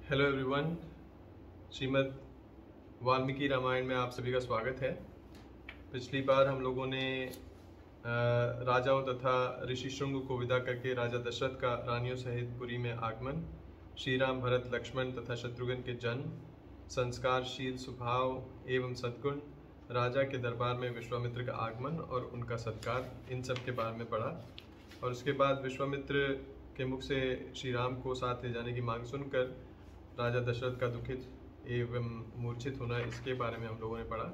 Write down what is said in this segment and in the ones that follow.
Hello everyone, Shrimad Valmiki Ramayan में आप सभी का स्वागत है। पिछली बार हम लोगों ने राजाओं तथा ऋषि शुंग को विदा करके राजा दशरथ का रानियों सहित पुरी में आगमन, श्री राम, भरत, लक्ष्मण तथा शत्रुघ्न के जन्म, संस्कारशील स्वभाव एवं सद्गुण, राजा के दरबार में विश्वामित्र का आगमन और उनका सत्कार, इन सब के बारे में पढ़ा। और उसके बाद विश्वामित्र के मुख से श्री राम को साथ ले जाने की मांग सुनकर राजा दशरथ का दुखित एवं मूर्छित होना, इसके बारे में हम लोगों ने पढ़ा।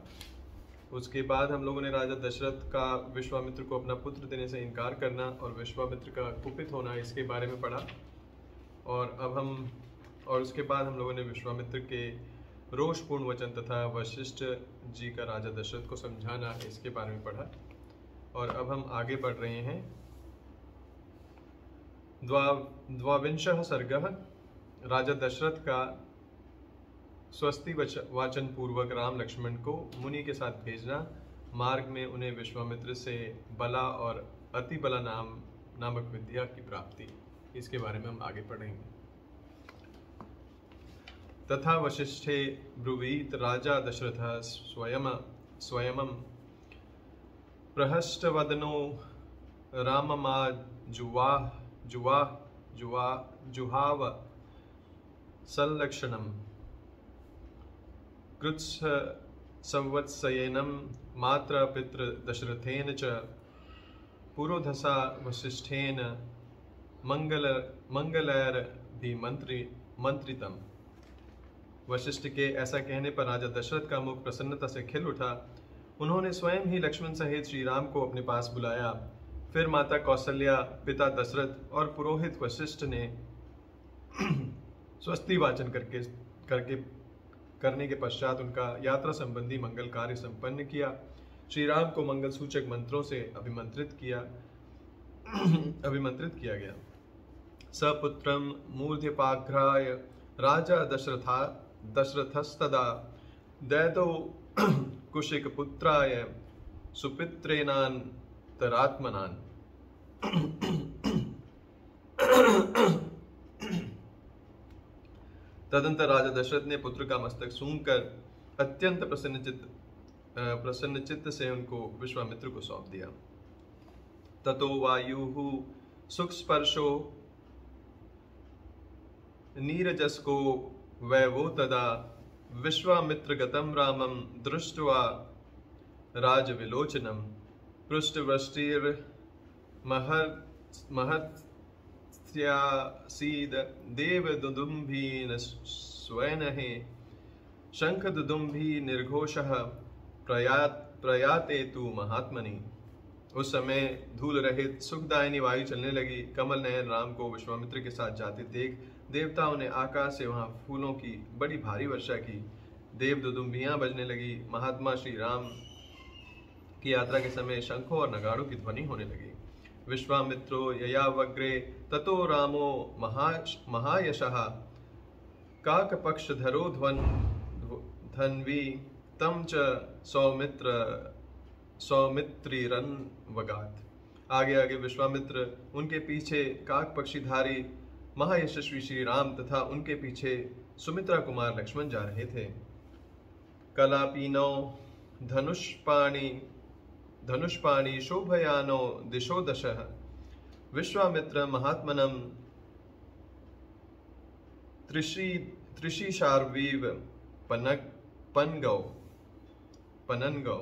उसके बाद हम लोगों ने राजा दशरथ का विश्वामित्र को अपना पुत्र देने से इनकार करना और विश्वामित्र का कुपित होना, इसके बारे में पढ़ा। और उसके बाद हम लोगों ने विश्वामित्र के रोषपूर्ण वचन तथा वशिष्ठ जी का राजा दशरथ को समझाना, इसके बारे में पढ़ा। और अब हम आगे बढ़ रहे हैं। द्वाविंशः सर्गः। राजा दशरथ का स्वस्ति वाचन पूर्वक राम लक्ष्मण को मुनि के साथ भेजना, मार्ग में उन्हें विश्वामित्र से बला और अति बला नामक विद्या की प्राप्ति, इसके बारे में हम आगे पढ़ेंगे। तथा वशिष्ठे ब्रुवीत राजा दशरथ स्वयं प्रहष्टवदनो राममा जुहाव संलक्षणम कृत्स संवत्सयेनं मात्र पितृ दशरथेन च पुरोधसा वसिष्ठेन मंत्रितम। वशिष्ठ के ऐसा कहने पर राजा दशरथ का मुख प्रसन्नता से खिल उठा। उन्होंने स्वयं ही लक्ष्मण सहित श्री राम को अपने पास बुलाया। फिर माता कौशल्या, पिता दशरथ और पुरोहित वशिष्ठ ने स्वस्ति वाचन करने के पश्चात उनका यात्रा संबंधी मंगल कार्य संपन्न किया। श्री राम को मंगल सूचक मंत्रों से अभिमंत्रित किया गया। सपुत्रम मूर्ध्यपाघ्राय राजा दशरथस्तदा दैतो कुशिक पुत्राय सुपित्रेणान्तरात्मनान्। तदंतर राजा दशरथ ने पुत्र का मस्तक सूंघकर अत्यंत प्रसन्न चित्त से उनको विश्वामित्र को सौंप दिया। ततो वायुः सुखस्पर्शो नीरजस्को वैवो तदा विश्वामित्रगतं रामं दृष्ट्वा राजविलोचनं पृष्ठवृष्टिर्महत्स्यासीद देवदुदुम्भिः स्वैनहे शंखदुदुम्भी निर्घोषः प्रयाते तु महात्मनि। उस समय धूल रहित सुखदायिनी वायु चलने लगी। कमल नयन राम को विश्वामित्र के साथ जाते देख देवताओं ने आकाश से वहां फूलों की बड़ी भारी वर्षा की। देव दुदुम्बियां बजने लगी। महात्मा श्री राम की यात्रा के समय शंखों और नगाड़ों की ध्वनि होने लगी। विश्वामित्रो ययावग्रे ततो रामो महायशः काकपक्षधरो धन्वी तम च सौमित्रिरन्वगात्। आगे आगे विश्वामित्र, उनके पीछे काक पक्षीधारी महायशस्वी श्री राम तथा उनके पीछे सुमित्रा कुमार लक्ष्मण जा रहे थे। कलापीनो धनुष्पाणि शोभयानो दिशो दशः विश्वामित्र महात्मनं त्रिशीशार्वीव पननगौ।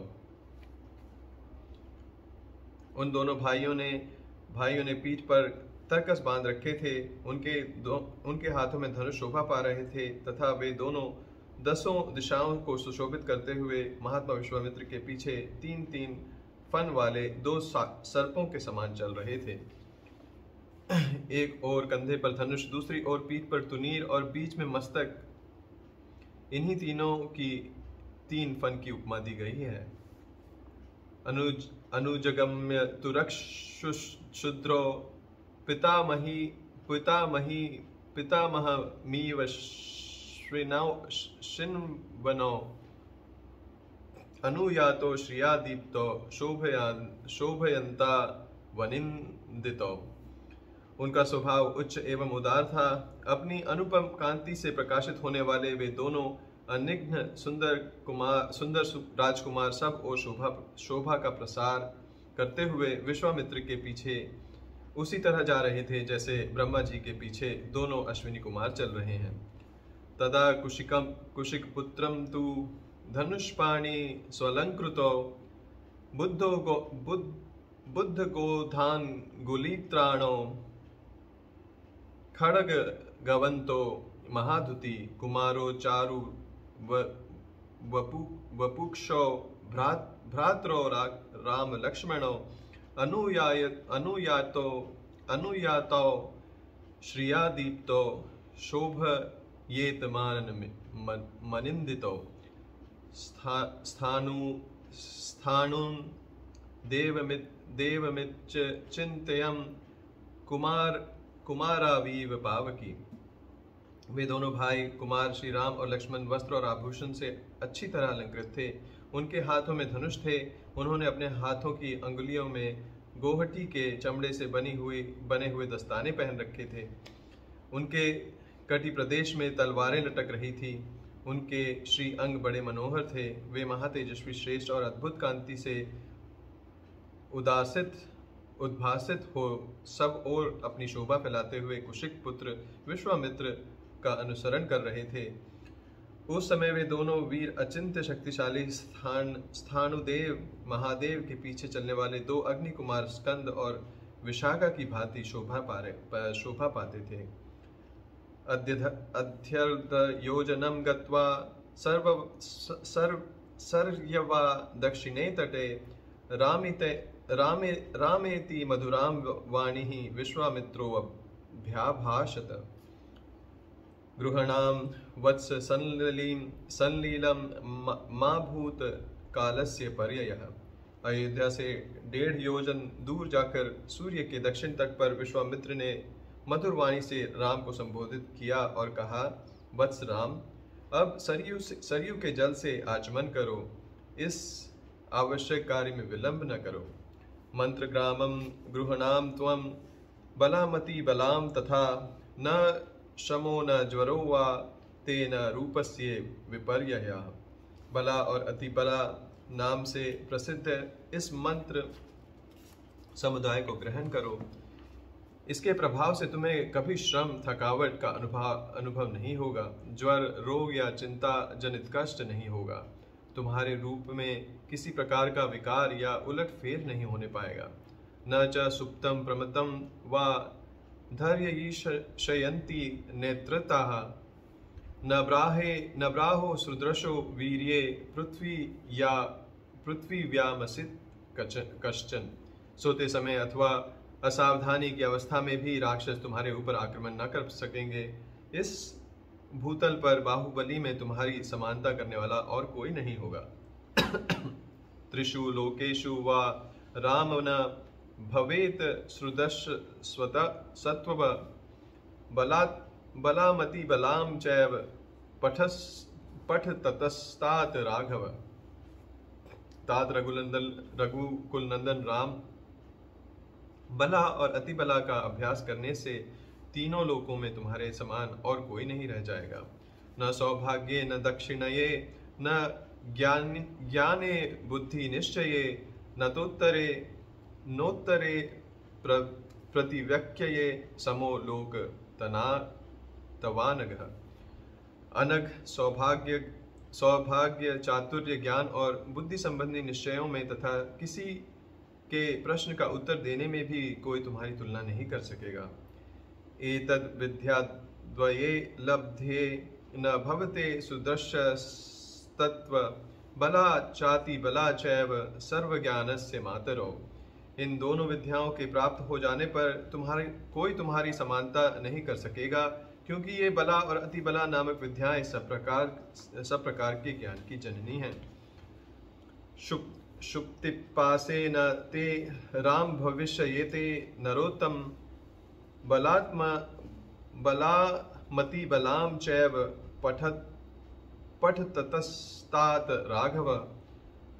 उन दोनों भाइयों ने पीठ पर तरकस बांध रखे थे। उनके हाथों में धनुष शोभा पा रहे थे तथा वे दोनों 10 दिशाओं को सुशोभित करते हुए महात्मा विश्वामित्र के पीछे 3-3 फन वाले 2 सर्पों के समान चल रहे थे। एक ओर कंधे पर धनुष, दूसरी ओर पीठ पर तुनीर और बीच में मस्तक। इन्हीं तीनों की 3 फन की उपमा दी गई है। अनुजगम्य तुरक्षुद्रो पितामहमीव शिन्वनो अनुयातो श्रियादीप्तो शोभयन्ता वनिन्दितो। उनका स्वभाव उच्च एवं उदार था। अपनी अनुपम कांति से प्रकाशित होने वाले वे दोनों अनिघ्न सुंदर राजकुमार सब और शोभा का प्रसार करते हुए विश्वामित्र के पीछे उसी तरह जा रहे थे जैसे ब्रह्मा जी के पीछे दोनों अश्विनी कुमार चल रहे हैं। तदा कुशिक पुत्रम तु धनुष्पाणि स्वलंकृतो बुद्ध गोधान गुलित्राणो खड़ग गवंतो महाधुति कुमारो चारु वपुक्षो भ्रात्रो राम लक्ष्मणो अनुयातो श्रियादीप्तो शोभयेत मनिंदितो स्थाणुं देवमिच्च चिंतयं कुमारावीव पावकी। वे दोनों भाई कुमार श्री राम और लक्ष्मण वस्त्र और आभूषण से अच्छी तरह अलंकृत थे। उनके हाथों में धनुष थे। उन्होंने अपने हाथों की अंगुलियों में गोहटी के चमड़े से बने हुए दस्ताने पहन रखे थे। उनके कटी प्रदेश में तलवारें लटक रही थी। उनके श्री अंग बड़े मनोहर थे। वे महातेजस्वी श्रेष्ठ और अद्भुत कांति से उद्भासित हो सब और अपनी शोभा फैलाते हुए कुशिक पुत्र विश्वामित्र का अनुसरण कर रहे थे। उस समय वे दोनों वीर अचिंत्य शक्तिशाली स्थाणुदेव महादेव के पीछे चलने वाले दो अग्नि कुमार स्कंद और विशाखा की भांति शोभा पाते थे। अध्यर्धयोजनं गत्वा सर्यवा दक्षिणे तटे रामेति मधुरां वाणीः विश्वामित्रोऽभ्याभाषत। गृहाणां वत्स संलीलं मा भूत कालस्य पर्ययः। अयोध्या से 1.5 योजन दूर जाकर सूर्य के दक्षिण तट पर विश्वामित्र ने मधुर वाणी से राम को संबोधित किया और कहा, वत्स राम, अब सरयू के जल से आचमन करो, इस आवश्यक कार्य में विलंब न करो। मंत्र ग्रामम गृहणाम त्वम बलामती बलाम तथा न शमो न ज्वरो वा तेन रूपस्य विपर्ययः। बला और अति बला नाम से प्रसिद्ध इस मंत्र समुदाय को ग्रहण करो। इसके प्रभाव से तुम्हें कभी श्रम थकावट का अनुभव नहीं होगा। ज्वर रोग या चिंता जनित कष्ट नहीं होगा। तुम्हारे रूप में किसी प्रकार का विकार या उलटफेर नहीं होने पाएगा। न च सुप्तम प्रमतम वा धैर्ययिषयन्ति नेत्रताः न ब्राहो सुदृशो वीर्ये पृथ्वी व्यामसित कश्चन। सोते समय अथवा असावधानी की अवस्था में भी राक्षस तुम्हारे ऊपर आक्रमण न कर सकेंगे। इस भूतल पर बाहुबली में तुम्हारी समानता करने वाला और कोई नहीं होगा। त्रिषु लोकेषु वा राम न भवेत श्रुदश सत्व बलामति बलाम चैव पठ ततस्तात राघव। तात रघुकुल नंदन राम बला और अति बला का अभ्यास करने से तीनों लोकों में तुम्हारे समान और कोई नहीं रह जाएगा। न सौभाग्ये न दक्षिणये न ज्ञाने बुद्धि निश्चये नोत्तरे प्रतिव्यक्यये समो लोक तवानघ। अनघ सौभाग्य चातुर्य ज्ञान और बुद्धि संबंधी निश्चयों में तथा किसी के प्रश्न का उत्तर देने में भी कोई तुम्हारी तुलना नहीं कर सकेगा। एतद् विद्याद्वये लब्धे न भवते सुदृशस्तत्व बला चाति बला चैव सर्वज्ञानस्य मातरो। इन दोनों विद्याओं के प्राप्त हो जाने पर कोई तुम्हारी समानता नहीं कर सकेगा, क्योंकि ये बला और अति बला नामक विद्याएं सब प्रकार के ज्ञान की जननी हैं। शुक्तिपासे न ते राम भविष्येते नरोत्तम बलामति बलाम चैव पठ ततस्तात राघव।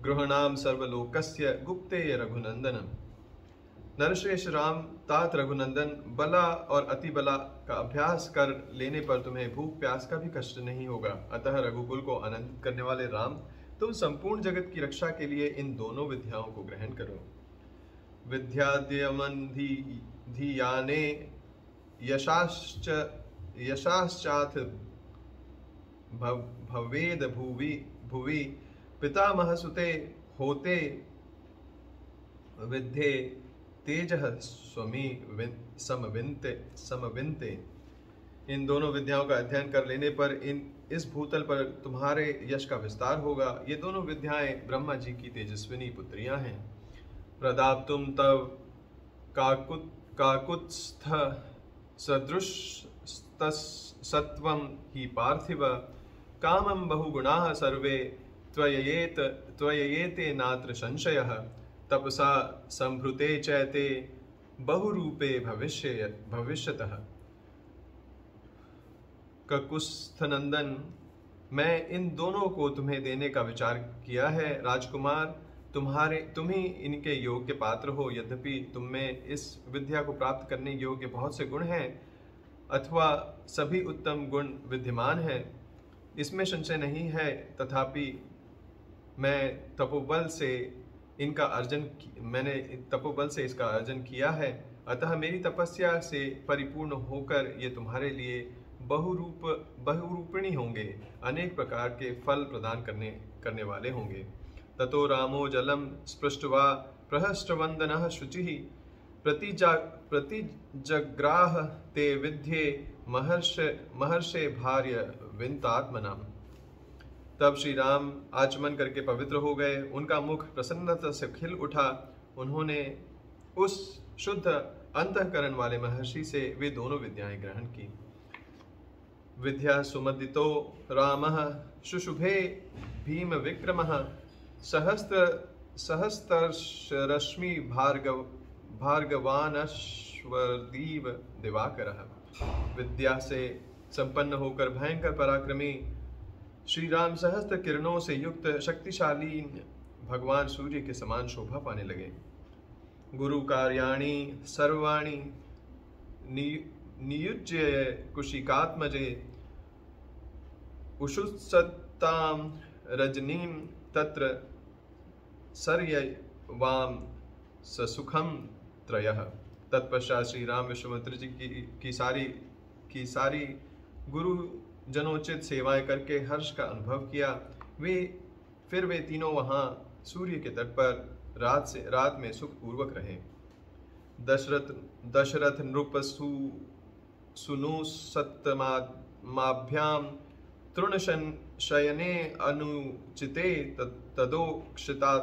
गृहणाम सर्वलोकस्य गुप्ते रघुनंदनम। नरश्रेष्ठ राम तात रघुनंदन, बला और अति बला का अभ्यास कर लेने पर तुम्हें भूख प्यास का भी कष्ट नहीं होगा। अतः रघुकुल को आनंदित करने वाले राम, तुम संपूर्ण जगत की रक्षा के लिए इन दोनों विद्याओं को ग्रहण करो। विद्याद्यमन्धीयाने यशाश्चाथ भवेद भुवि पितामह सुते होते विद्ये तेजः स्वमी समविन्ते। इन दोनों विद्याओं का अध्ययन कर लेने पर इस भूतल पर तुम्हारे यश का विस्तार होगा। ये दोनों विद्याएं ब्रह्मा जी की तेजस्विनी पुत्रियां हैं। प्रदाप्तुम तव काकुत्स्थ सदृश सत्वं हि पार्थिव, कामं बहुगुणाः सर्वे त्वययेते नात्र संशयः। तपसा संभृते चैते बहुरूपे भविष्यतः। ककुत्स्थनंदन, मैं इन दोनों को तुम्हें देने का विचार किया है। राजकुमार, तुम ही इनके योग्य पात्र हो। यद्यपि तुम में इस विद्या को प्राप्त करने योग्य बहुत से गुण हैं, अथवा सभी उत्तम गुण विद्यमान हैं, इसमें संशय नहीं है। तथापि मैंने तपोबल से इसका अर्जन किया है। अतः मेरी तपस्या से परिपूर्ण होकर ये तुम्हारे लिए बहुरूपिणी होंगे, अनेक प्रकार के फल प्रदान करने वाले होंगे। ततो रामो जलम स्पृष्ट्वा प्रहस्त्रवंदनः शुचिः प्रतिजग्राह ते विद्ये महर्षे भार्य विंतात्मनम। तब श्री राम आचमन करके पवित्र हो गए। उनका मुख प्रसन्नता से खिल उठा। उन्होंने उस शुद्ध अंतःकरण वाले महर्षि से वे दोनों विद्याएं ग्रहण की। विद्या सुमदितो रामः शुशुभे भीम विक्रमः, सहस्ररश्मि भार्गवानश्वदीव दिवाकरः। विद्या से संपन्न होकर भयंकर पराक्रमी श्री राम सहस्त्र किरणों से युक्त शक्तिशाली भगवान सूर्य के समान शोभा पाने लगे। गुरु कार्याणि सर्वाणि नियुज्य कुशिकात्मजे, उषुत्सतां रजनीं तत्र सर्यवां ससुखम त्रयः। तत्पश्चात श्री राम विश्वामित्र जी की सारी गुरु जनोचित सेवाएं करके हर्ष का अनुभव किया। फिर वे तीनों वहां सूर्य के तट पर रात में सुखपूर्वक रहे। दशरथ नृप सुनु सत्तमाभ्याम तृणशयने अनुचिते तदोक्षताभ्याम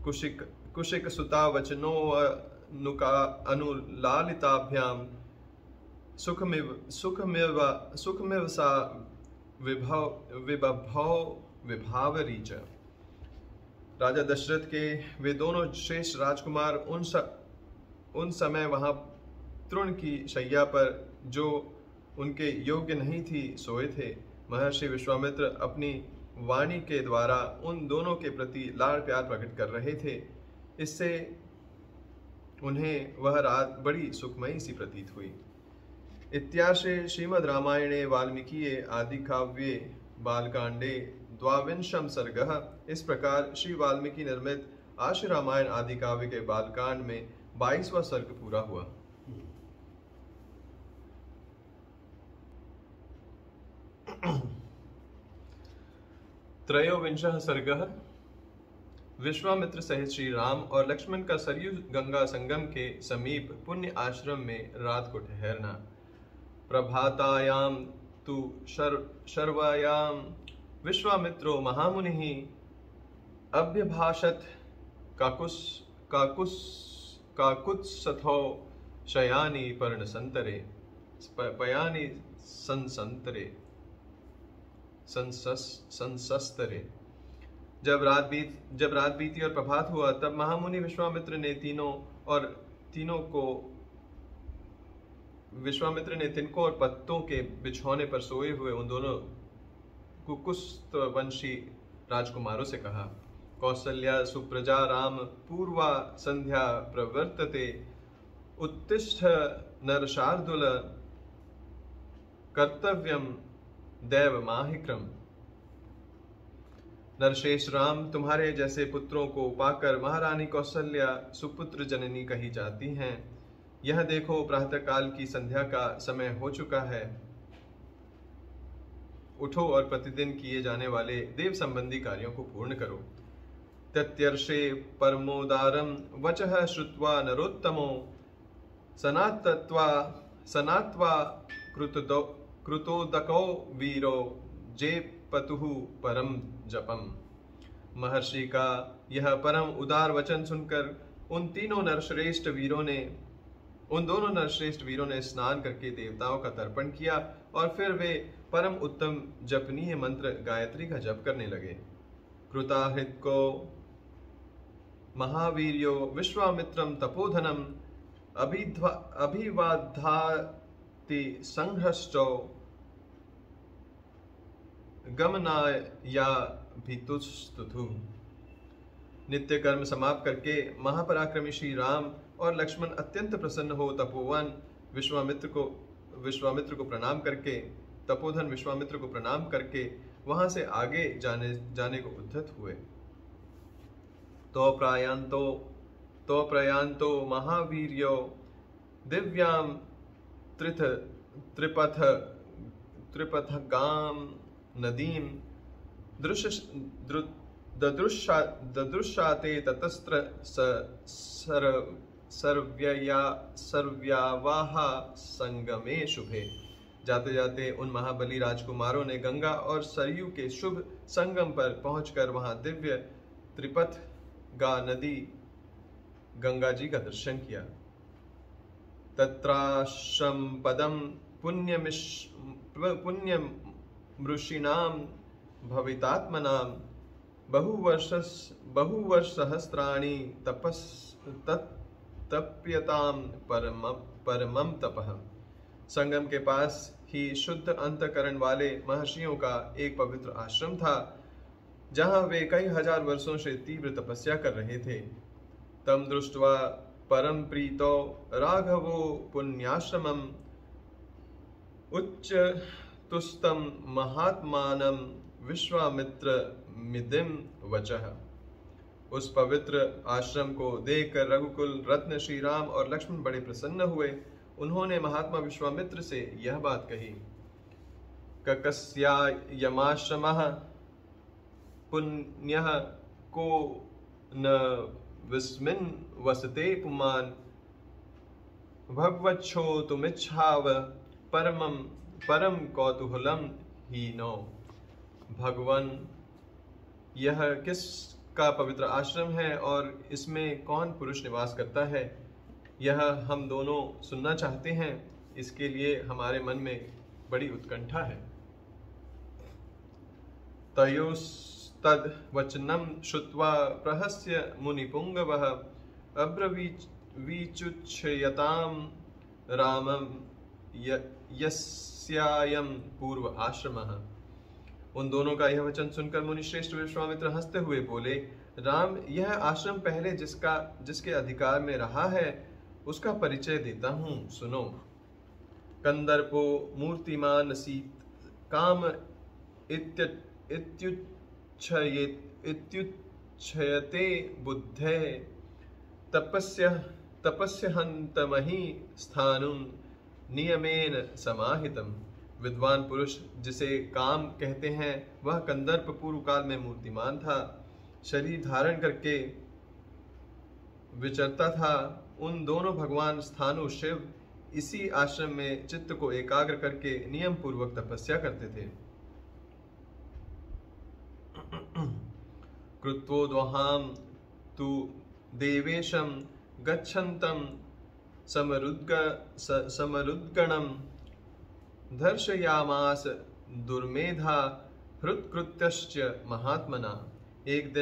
कुशिक सुता वचनो अनुलालिताभ्याम सुखमिव सा विभावरीच। राजा दशरथ के वे दोनों श्रेष्ठ राजकुमार उन समय वहां तृण की शैया पर, जो उनके योग्य नहीं थी, सोए थे। महर्षि विश्वामित्र अपनी वाणी के द्वारा उन दोनों के प्रति लाड़ प्यार प्रकट कर रहे थे। इससे उन्हें वह रात बड़ी सुखमयी सी प्रतीत हुई। इत्यार्षे श्रीमद् रामायणे वाल्मीकीये आदिकाव्ये बालकांडे द्वाविंशम सर्गः। इस प्रकार श्री वाल्मीकि निर्मित आशु रामायण आदि काव्य के बालकांड में 22वां सर्ग पूरा हुआ। त्रयोविंशः सर्गः। विश्वामित्र सहित श्री राम और लक्ष्मण का सरयू गंगा संगम के समीप पुण्य आश्रम में रात को ठहरना। प्रभातायाम तु शर्वायाम विश्वामित्रो महामुनिः अभ्यभाषत काकुत्स्थो शयानि पर्णसंतरे पयानि संसस्तरे। जब रात बीती और प्रभात हुआ, तब महामुनि विश्वामित्र ने तिनकों और पत्तों के बिछौने पर सोए हुए उन दोनों कुकुत्स्थवंशी राजकुमारों से कहा, कौसल्या सुप्रजा राम पूर्वा संध्या प्रवर्तते उत्तिष्ठ नरशार्दूल कर्तव्यम दैव माहिक्रम। नरश्रेष्ठ राम, तुम्हारे जैसे पुत्रों को पाकर महारानी कौसल्या सुपुत्र जननी कही जाती हैं। यह देखो, प्रातःकाल की संध्या का समय हो चुका है। उठो और प्रतिदिन किए जाने वाले देव संबंधी कार्यों को पूर्ण करो। तत्यर्षे परमोदारम वचः श्रुत्वा नरोत्तमो सनात्वा कृतोदको वीरो जेपतुः परम जपम। महर्षि का यह परम उदार वचन सुनकर उन दोनों नरश्रेष्ठ वीरों ने स्नान करके देवताओं का तर्पण किया और फिर वे परम उत्तम जपनीय मंत्र गायत्री का जप करने लगे। कृताहृत को महावीर्यो विश्वामित्रम तपोधनम अभिवादाति संहृष्टो गमनायाभितुस्तुतु। नित्य कर्म समाप्त करके महापराक्रमी श्री राम और लक्ष्मण अत्यंत प्रसन्न हो तपोधन विश्वामित्र को प्रणाम करके वहां से आगे जाने को उद्धत हुए। तो प्रयांतो महावीर्यो दिव्याम त्रिपथगाम नदीम ददृशाते ततस्त्र सर्व्यावाहा संगमे शुभे। जाते जाते उन महाबली राजकुमारों ने गंगा और सरयू के शुभ संगम पर पहुंचकर वहां दिव्य त्रिपथ गा नदी गंगा जी का दर्शन किया। तत्राश्रम पदम पुण्यमृषीणाम भवितात्मनाम बहुवर्षसहस्राणि तप्यताम परमम तपः। संगम के पास ही शुद्ध अंतकरण वाले महर्षियों का एक पवित्र आश्रम था, जहां वे कई हजार वर्षों से तीव्र तपस्या कर रहे थे। तम दृष्ट्वा परम प्रीतो राघवो पुण्याश्रमम उच्च तुस्तम महात्मानम विश्वामित्र मिदिम वचः। उस पवित्र आश्रम को देखकर रघुकुल रत्न श्री राम और लक्ष्मण बड़े प्रसन्न हुए। उन्होंने महात्मा विश्वामित्र से यह बात कही। ककस्यायमाश्रमः पुण्यः को न विस्मिन् वसते पुमान् भगवच्छोतुमिच्छाव परम कौतूहलम हीनो। भगवान, यह किसका पवित्र आश्रम है और इसमें कौन पुरुष निवास करता है, यह हम दोनों सुनना चाहते हैं। इसके लिए हमारे मन में बड़ी उत्कंठा है। तयोस्तद वचनम श्रुत्वा प्रहस्य मुनिपुंगवः अब्रवीचुच्छ्रयताम रामम यस्यायं पूर्व आश्रमः। उन दोनों का यह वचन सुनकर मुनिश्रेष्ठ विश्वामित्र हंसते हुए बोले, राम, यह आश्रम पहले जिसके अधिकार में रहा है उसका परिचय देता हूँ, सुनो। कंदर्पो मूर्तिमान सीत काम इत्युच्छयते बुद्धे तपस्य हन्तमहि स्थानुम नियमेन समाहितम। विद्वान पुरुष जिसे काम कहते हैं वह कंदर्प पूर्व काल में मूर्तिमान था, शरीर धारण करके विचरता था। उन दोनों भगवान स्थानु शिव इसी आश्रम में चित्त को एकाग्र करके नियम पूर्वक तपस्या करते थे। कृत्वोद्वहाम तु देवेशम गच्छन्तं समरुद्गणम दर्शयामास दुर्मेधा हृत्कृत्यश्च महात्मना। एक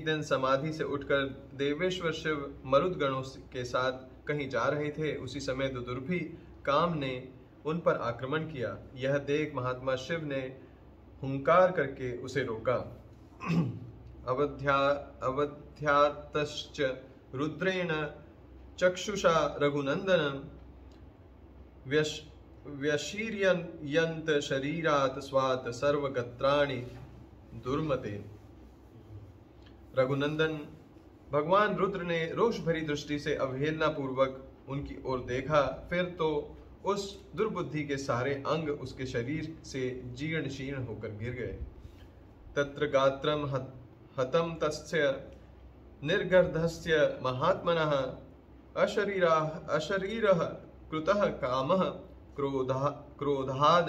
दिन समाधि से उठकर देवेश्वर शिव मरुदगणों के साथ कहीं जा रहे थे। उसी समय दुर्भी काम ने उन पर आक्रमण किया। यह देख महात्मा शिव ने हुंकार करके उसे रोका। अवध्यातश्च रुद्रेण चक्षुषा रघुनंदनं व्यशीर्यन्त शरीरात् स्वात् सर्वगत्राणि दुर्मते। रघुनंदन भगवान रुद्र ने रोष भरी दृष्टि से अवहेलना पूर्वक उनकी ओर देखा, फिर तो उस दुर्बुद्धि के सारे अंग उसके शरीर से जीर्ण शीर्ण होकर गिर गए। तत्र गात्रम हतम तस्य निर्गर्धस्य महात्मनः अशरीरः कृतः कामः क्रोधाद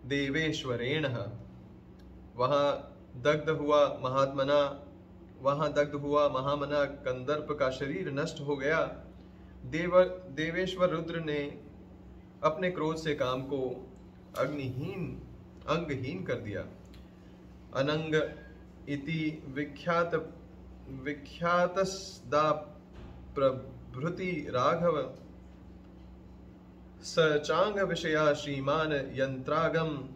देवेश्वरेण। वहाँ दग्ध हुआ महामना कंदर्प का शरीर नष्ट हो गया। देवेश्वर रुद्र ने अपने क्रोध से काम को अंगहीन कर दिया। अनंग इति विख्यातस्दा प्रभृति राघव स चांग विषया श्रीमान यंत्रागम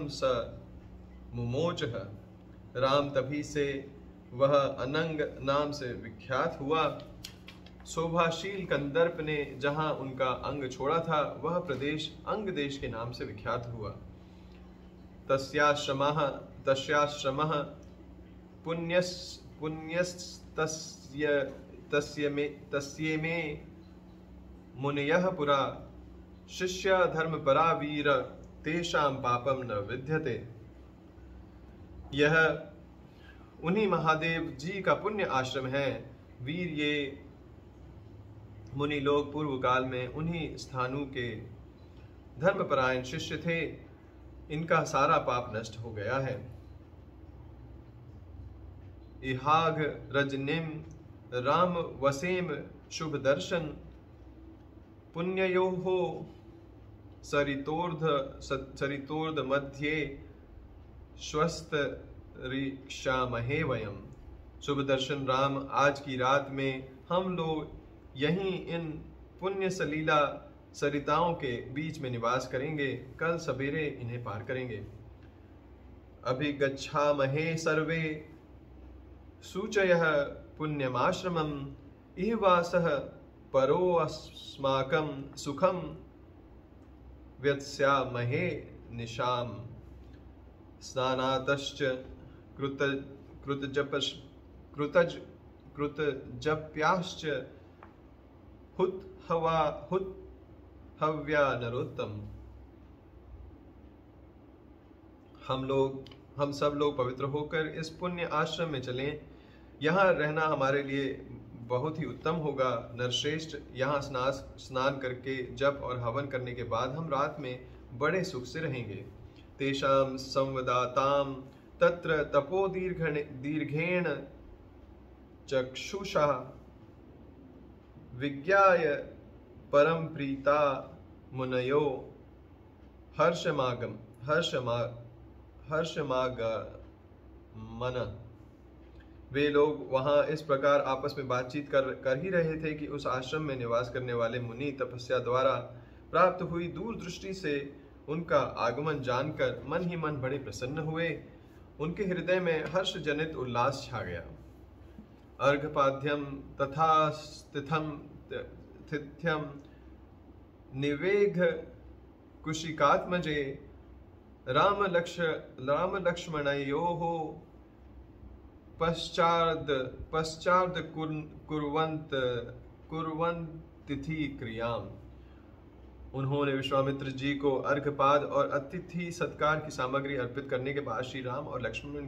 स मुमोचः। राम तभी से वह अनंग नाम से विख्यात हुआ। शोभाशील कंदर्प ने जहां उनका अंग छोड़ा था, वह प्रदेश अंग देश के नाम से विख्यात हुआ। तस्याश्रमः पुण्यस्तस्ये मुनयः पुरा शिष्य धर्मपरा वीर तेषां पापम न विद्यते। यह उन्हीं महादेव जी का पुण्य आश्रम है। वीर ये मुनि लोग पूर्व काल में उन्हीं स्थानों के धर्मपरायण शिष्य थे। इनका सारा पाप नष्ट हो गया है। इहाग रजनिम राम वसेम शुभ दर्शन पुण्ययोः सरितोर्ध मध्ये स्वस्थ रिक्षामहे वयम। शुभ दर्शन राम, आज की रात में हम लोग यहीं इन पुण्य सलीला सरिताओं के बीच में निवास करेंगे। कल सवेरे इन्हें पार करेंगे। अभिगच्छामहे सर्वे सूचयः पुण्यमाश्रमम् इहवासः परो अस्माकं सुखं व्यत्स्यामहे निशाम। स्नानातश्च कृतजप्याश्च हव्या नरोत्तम। हम सब लोग पवित्र होकर इस पुण्य आश्रम में चलें। यहाँ रहना हमारे लिए बहुत ही उत्तम होगा। नरश्रेष्ठ, यहाँ स्नान करके जप और हवन करने के बाद हम रात में बड़े सुख से रहेंगे। तेषां संवदाताम तत्र तपो दीर्घेण चक्षुषा विज्ञाय परम प्रीता मुनयो हर्षमागमन। वे लोग वहां इस प्रकार आपस में बातचीत कर ही रहे थे कि उस आश्रम में निवास करने वाले मुनि तपस्या द्वारा प्राप्त हुई दूरदृष्टि से उनका आगमन जानकर मन ही मन बड़े प्रसन्न हुए। उनके हृदय में हर्ष जनित उल्लास छा गया। अर्घपाद्यम तथा स्थित्यम निवेघ कुशिकात्मजे राम लक्ष्मणयोः पश्चाद कुर्वन्तिथि क्रियाम। उन्होंने विश्वामित्र जी को अर्घपाद और अतिथि सत्कार की सामग्री अर्पित करने के बाद श्री राम और लक्ष्मण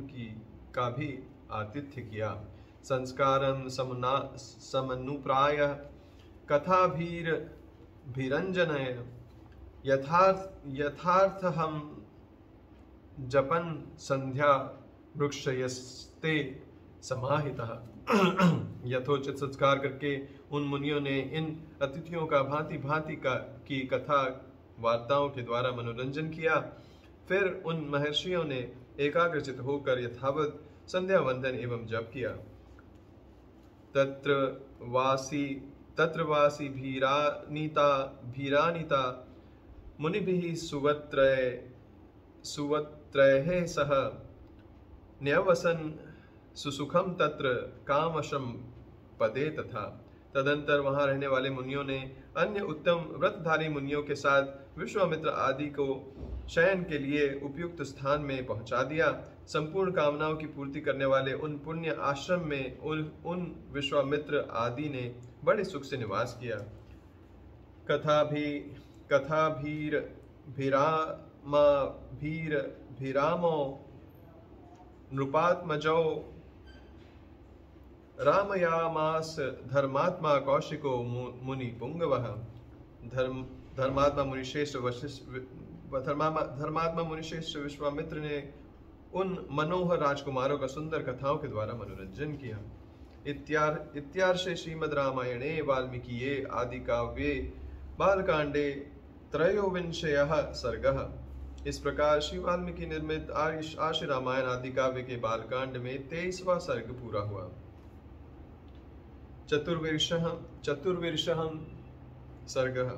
का भी आतिथ्य किया। संस्कारम समनुप्राय कथाभिरंजनय यथार्थ हम जपन संध्या वृक्षयस्ते समाहितः। यथोचित संस्कार करके उन मुनियों ने इन अतिथियों का भांति भांति की कथा वार्ताओं के द्वारा मनोरंजन किया। फिर उन महर्षियों ने एकाग्रचित होकर यथावत संध्या वंदन एवं जप किया। तत्र वासी भीरानीता मुनिभिः सुवत्रैः सह न्यवसन सुसुखम तत्र कामशम पदे तथा। तदंतर वहां रहने वाले मुनियों ने अन्य उत्तम व्रतधारी मुनियों के साथ विश्वामित्र आदि को शयन के लिए उपयुक्त स्थान में पहुंचा दिया। संपूर्ण कामनाओं की पूर्ति करने वाले उन पुण्य आश्रम में उन विश्वामित्र आदि ने बड़े सुख से निवास किया। कथा भीरामो नृपात्मजो रामयामास धर्मात्मा कौशिको मुनि पुंगवः। धर्मात्मा मुनिश्रेष्ठ विश्वामित्र ने उन मनोहर राजकुमारों का सुंदर कथाओं के द्वारा मनोरंजन किया। इत्यार्षे श्रीमद् रामायणे वाल्मीकिये आदि काव्ये बालकांडे त्रयोविंशयः सर्गः। इस प्रकार श्री वाल्मीकि निर्मित आर्ष रामायण आदि काव्य के बालकांड में 23वां सर्ग पूरा हुआ। चतुर्विंशः सर्गः।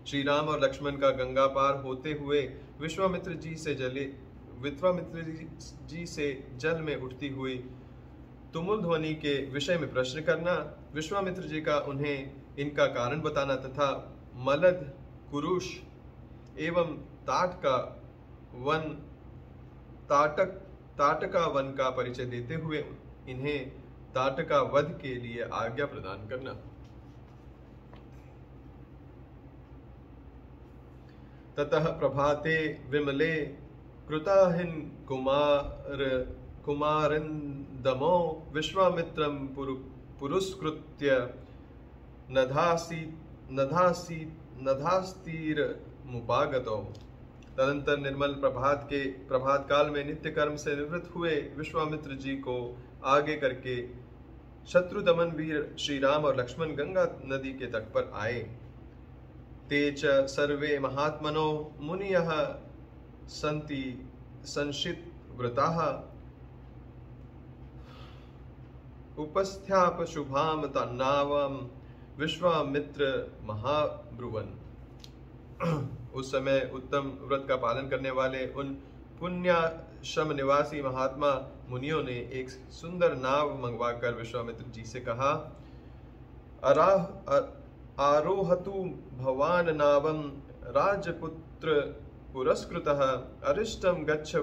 श्री राम और लक्ष्मण का गंगा पार होते हुए विश्वामित्र जी से जल में उठती हुई तुमुल ध्वनि के विषय में प्रश्न करना, विश्वामित्र जी का उन्हें इनका कारण बताना तथा मलद, कुरुष एवं ताटका वन का परिचय देते हुए इन्हें ताटका वध के लिए आज्ञा प्रदान करना। ततः प्रभाते विमले कृताहिन कुमारिंदमो विश्वामित्रं पुरस्कृत्य नधास्तीर्मुपागतो। तदंतर निर्मल प्रभात काल में नित्य कर्म से निवृत्त हुए विश्वामित्र जी को आगे करके शत्रु दमन वीर श्री राम और लक्ष्मण गंगा नदी के तट पर आए। ते च सर्वे महात्मनो मुनियः सन्ति संशित व्रताः उपस्थ्याप शुभाम तन्नावम विश्वामित्र महाब्रुवन। उस समय उत्तम व्रत का पालन करने वाले उन पुण्याश्रम निवासी महात्मा मुनियों ने एक सुंदर नाव मंगवाकर विश्वामित्र जी से कहा, आरोहतु भवान नावम राजपुत्र पुरस्कृतः अरिष्टम गच्छ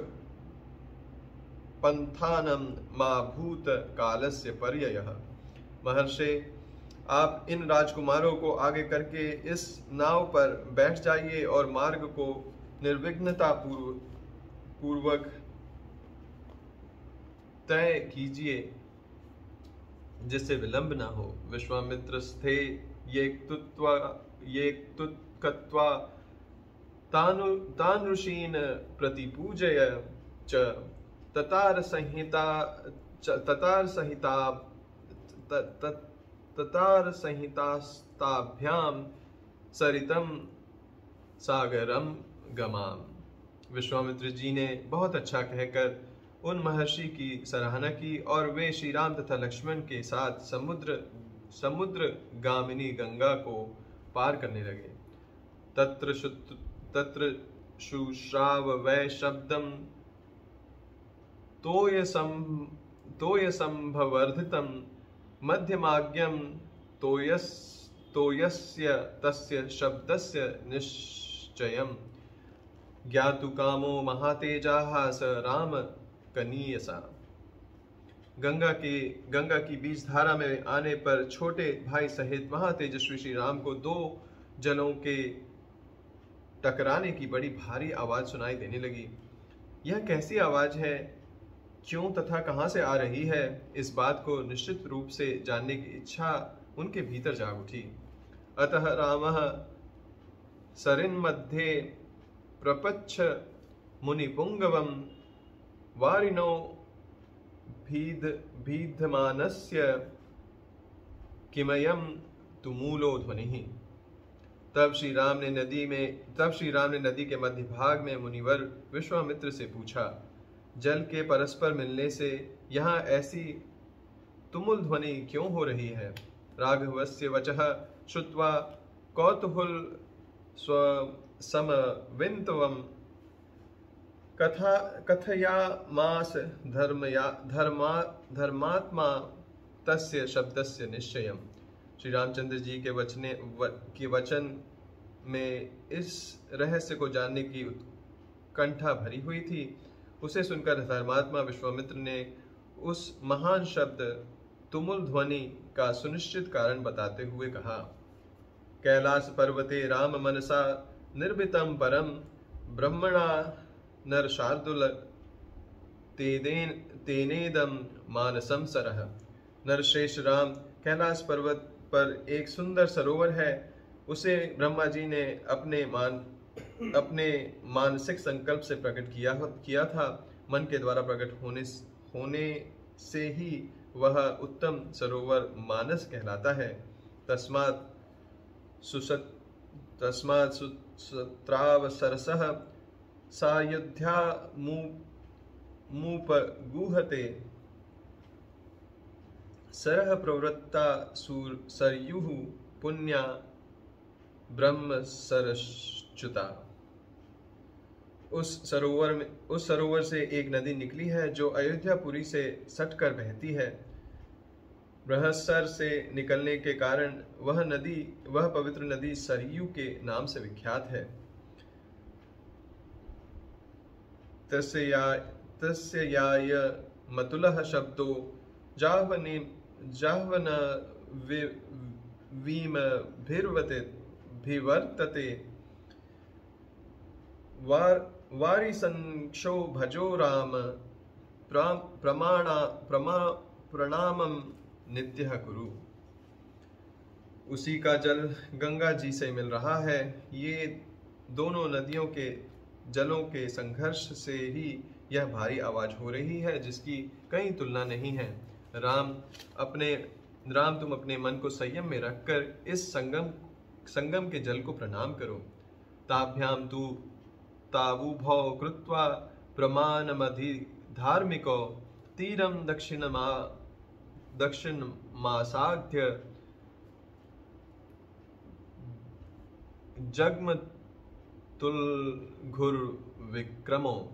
पंथानम मा भूत कालस्य पर्ययः। महर्षि, आप इन राजकुमारों को आगे करके इस नाव पर बैठ जाइए और मार्ग को निर्विघ्नता पूर्वक तय कीजिए जिससे विलंब न हो। विश्वामित्र स्थे ये तुत्कत्वा तान ऋषीन् प्रतिपूजय च ततार संहितास्ताभ्याम सरितम सागरम गमाम। विश्वामित्र जी ने बहुत अच्छा कहकर उन महर्षि की सराहना की और वे श्री राम तथा लक्ष्मण के साथ समुद्र गामिनी गंगा को पार करने लगे। तत्र शुश्राव वै शब्दम तोयसंभवर्धितम मध्यमाज्ञम तोयस्य तस्य शब्दस्य निश्चयम् ज्ञातु कामो महातेजाः स राम कनीयसा। गंगा की बीज धारा में आने पर छोटे भाई सहित महातेजस्वी श्री राम को दो जलों के टकराने की बड़ी भारी आवाज सुनाई देने लगी। यह कैसी आवाज है, क्यों तथा कहां से आ रही है, इस बात को निश्चित रूप से जानने की इच्छा उनके भीतर जाग उठी। अतः रामः सरिन्मध्ये प्रपच्छ मुनिपुंगवं वारिणो भीद्यमानस्य किमयं तुमूलो ध्वनिः। तब श्री राम ने नदी के मध्य भाग में मुनिवर विश्वामित्र से पूछा, जल के परस्पर मिलने से यहाँ ऐसी तुमुल ध्वनि क्यों हो रही है? राघवस्य वचः श्रुत्वा कौतूहल समविन्तवं कथयामास धर्मात्मा तस्य शब्दस्य निश्चयम्। श्री रामचंद्र जी के वचन में इस रहस्य को जानने की उत्कंठा भरी हुई थी। उसे सुनकर धर्मात्मा विश्वामित्र ने उस महान शब्द तुमुल ध्वनि का सुनिश्चित कारण बताते हुए कहा, कैलास पर्वते राम मनसा निर्भितम परम ब्रह्मणा नरशार्दुल तेनेदम मानसम सरह। नरश्रेष्ठ राम, कैलाश पर्वत पर एक सुंदर सरोवर है। उसे ब्रह्मा जी ने अपने मानसिक संकल्प से प्रकट किया था। मन के द्वारा प्रकट होने से ही वह उत्तम सरोवर मानस कहलाता है। तस्मात् सुत्रावसरसः सायुध्या मुपगूहते सरह प्रवृत्ता सरयुः पुण्या ब्रह्म सरश्च्युता। उस सरोवर से एक नदी निकली है जो अयोध्यापुरी से सटकर बहती है। बृहस्सर से निकलने के कारण वह पवित्र नदी सरयू के नाम से विख्यात है। तस्य याय मतुलः शब्दो जाह्वन भिवर्तते वारिसंक्षो भजो राम प्रणामम नित्यः कुरु। उसी का जल गंगा जी से मिल रहा है। ये दोनों नदियों के जलों के संघर्ष से ही यह भारी आवाज हो रही है, जिसकी कहीं तुलना नहीं है। राम, तुम अपने मन को संयम में रखकर इस संगम के जल को प्रणाम करो। ताभ्याम तु तावुभौ कृत्वा प्रमाणमधि धार्मिको तीरम दक्षिणमासाध्य जग्मतुलघुर्विक्रमो।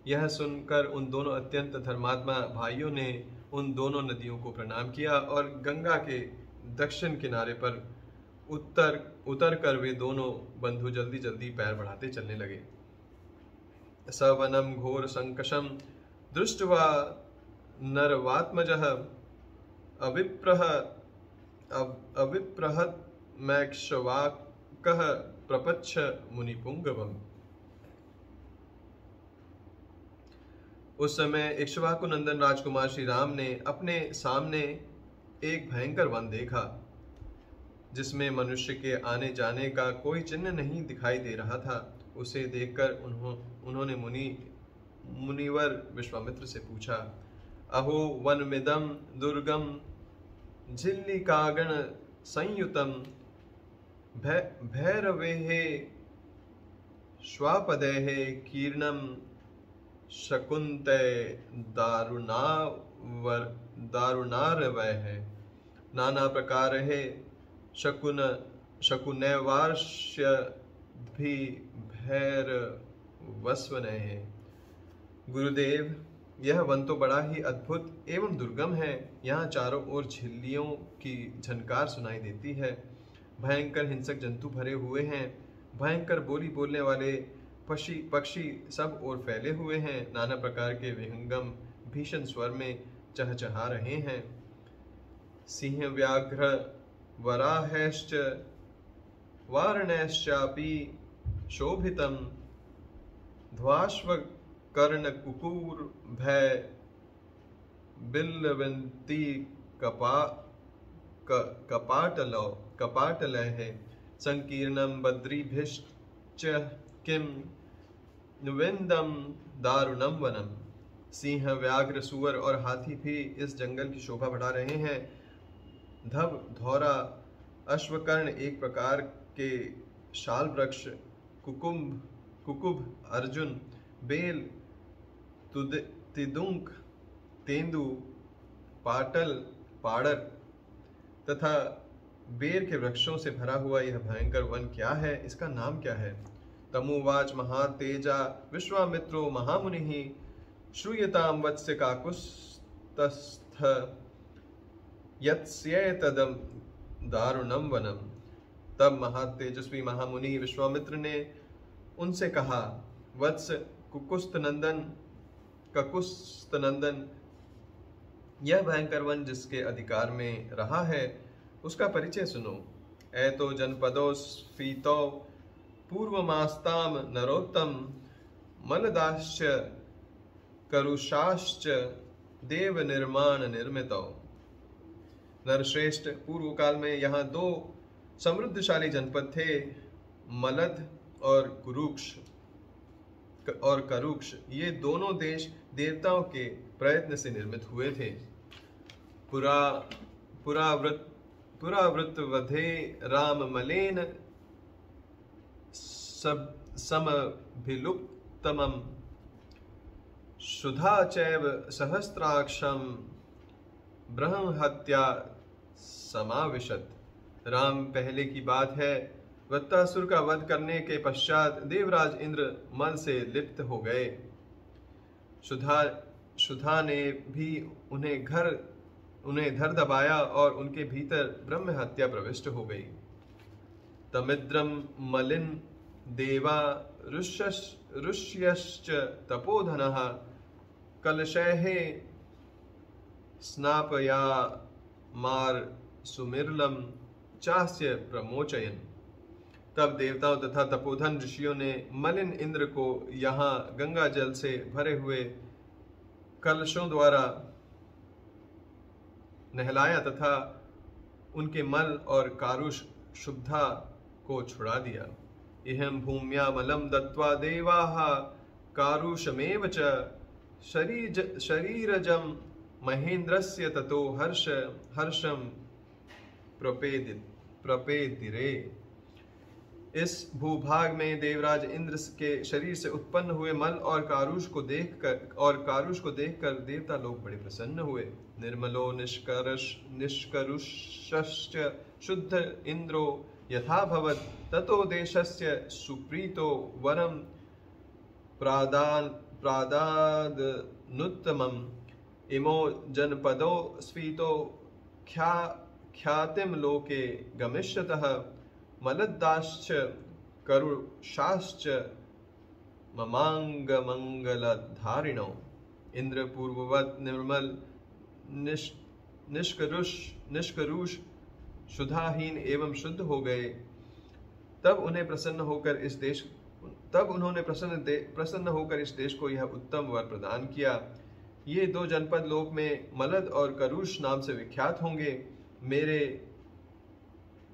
यह सुनकर उन दोनों अत्यंत धर्मात्मा भाइयों ने उन दोनों नदियों को प्रणाम किया और गंगा के दक्षिण किनारे पर उतर कर वे दोनों बंधु जल्दी जल्दी पैर बढ़ाते चलने लगे। सवनम घोर संकशम दृष्ट्वा नरवात्मजः अविप्रहत मैक्षवाकः प्रपच्छ मुनिपुंगवम्। उस समय इक्ष्वाकु नंदन राजकुमार श्री राम ने अपने सामने एक भयंकर वन देखा, जिसमें मनुष्य के आने जाने का कोई चिन्ह नहीं दिखाई दे रहा था। उसे देखकर उन्होंने मुनिवर विश्वामित्र से पूछा, अहो वनमिदं दुर्गम झिल्लिकागण संयुतम भैरवेः श्वापदैः कीर्णम शकुन्ते दारुणारवैः नाना प्रकार है शकुनैवार्ष्यद्भिर्भैरवस्वनैः। गुरुदेव, यह वन तो बड़ा ही अद्भुत एवं दुर्गम है। यहाँ चारों ओर झिल्लियों की झनकार सुनाई देती है। भयंकर हिंसक जंतु भरे हुए हैं। भयंकर बोली बोलने वाले पक्षी सब ओर फैले हुए हैं। नाना प्रकार के विहंगम भीषण स्वर में चहचहा रहे हैं। सिंह व्याघ्र वराहश्च वारणश्चापि शोभितम ध्वाश्व कर्ण कुकुर भय बिल्लवंती कपाटलय संकीर्णम बद्रीभिश्च किम नुवेन्दम दारुणम वनम। सिंह, व्याघ्र, सुअर और हाथी भी इस जंगल की शोभा बढ़ा रहे हैं। धब, धौरा, अश्वकर्ण एक प्रकार के शाल वृक्ष, कुकुब, अर्जुन, बेल, तिदुंक, तेंदु, पाटल, पाड़र तथा बेर के वृक्षों से भरा हुआ यह भयंकर वन क्या है? इसका नाम क्या है? तमुवाच महातेजा विश्वामित्रो महामुनिः श्रूयतां वत्स्य काकुत्स्थः यत्स्येतदं दारुणं वनम्। तब महातेजस्वी महामुनि विश्वामित्र ने उनसे कहा, वत्स ककुत्स्थनंदन, यह भयंकर वन जिसके अधिकार में रहा है उसका परिचय सुनो। एतो जनपदो स्फीतो पूर्वमास्ताम नरोत्तम मलदाश्च करुषाश्च देव निर्माण निर्मितो। नरश्रेष्ठ, पूर्व काल में यहाँ दो समृद्धशाली जनपद थे, मलद और करुक्ष। ये दोनों देश देवताओं के प्रयत्न से निर्मित हुए थे। पुरावृतवधे राम मलेन समभिलुप्तमं शुधा चैव सहस्राक्षं ब्रह्महत्या समाविशत। राम पहले की बात है, वत्तासुर का वध करने के पश्चात देवराज इंद्र मल से लिप्त हो गए। शुधा ने भी उन्हें धर दबाया और उनके भीतर ब्रह्म हत्या प्रविष्ट हो गई। तमिद्रम मलिन देवा ऋष्यश्च तपोधनः कलशैः स्नापया मार सुमिरलम चास्य प्रमोचयन। तब देवताओं तथा तपोधन ऋषियों ने मलिन इंद्र को यहाँ गंगा जल से भरे हुए कलशों द्वारा नहलाया तथा उनके मल और कारुष शुद्धा को छुड़ा दिया। इहं भूम्या मलम दत्वा देवाः कारुषमेव च शरीरजं महेन्द्रस्य ततो हर्षं प्रपेदिरे। इस भूभाग में देवराज इंद्र के शरीर से उत्पन्न हुए मल और कारुष को देखकर देवता लोग बड़े प्रसन्न हुए। निर्मलो निष्करुषश्च शुद्ध इंद्रो यथा भवत् ततो देशस्य सुप्रीतो वरं प्रादादनुत्तमम्। इमो जनपदो स्फीतो ख्यातिं लोके गमिष्यतः मलदाश्च करुषाश्च ममांगमंगलधारिणो। इंद्र पूर्ववत निर्मल निष्करुष शुद्धाहीन एवं शुद्ध हो गए। तब उन्होंने प्रसन्न होकर इस देश को यह उत्तम वर प्रदान किया। ये दो जनपद लोक में मलद और करुष नाम से विख्यात होंगे। मेरे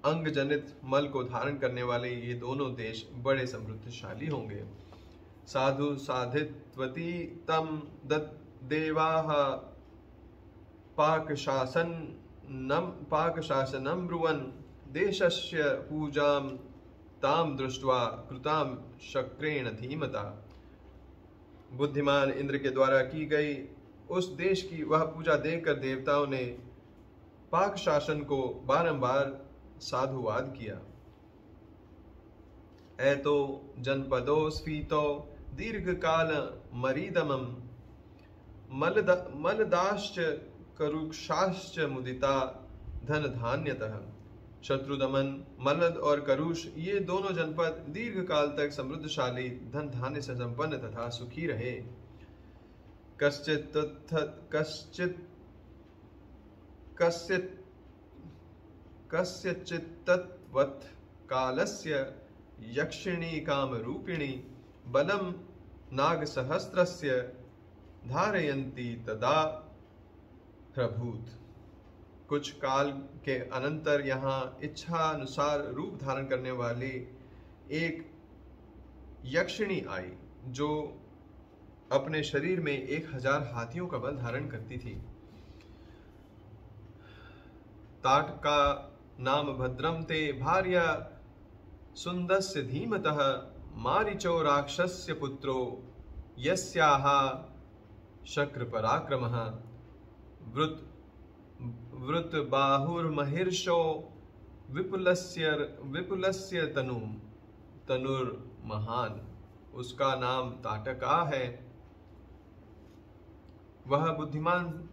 अंग जनित मल को धारण करने वाले ये दोनों देश बड़े समृद्धशाली होंगे। साधु साधित्वती तम देवाः पाकशासनं ब्रुवन् देशस्य पूजां ताम दृष्ट्वा कृतां शक्रेण धीमता। बुद्धिमान इंद्र के द्वारा की गई उस देश की वह पूजा देखकर देवताओं ने पाक शासन को बारंबार साधुवाद किया। एतो जनपदो स्फीतो दीर्घकाल मरीदमं मलदाश्च करुषाश्च मुदिता धन धान्यतः। शत्रुदमन, मलद और करुष ये दोनों जनपद दीर्घ काल तक समृद्धशाली धन धान्य से संपन्न तथा सुखी रहे। कस्यचित्तवत् कालस्य यक्षिणी कामरूपिणी बलम नागसहस्रस्य धारयन्ती तदा प्रभूत। कुछ काल के अनंतर यहाँ इच्छा अनुसार रूप धारण करने वाली एक यक्षिणी आई जो अपने शरीर में 1000 हाथियों का बल धारण करती थी। ताट का नाम भद्रम ते भार्या सुंदस्य धीमतः मारीचो राक्षस्य पुत्रो यस्याः शक्र पराक्रमः वृत बाहुर्महिर्षो विपुलस्य तनुर्महान, उसका नाम ताटका है। वह बुद्धिमान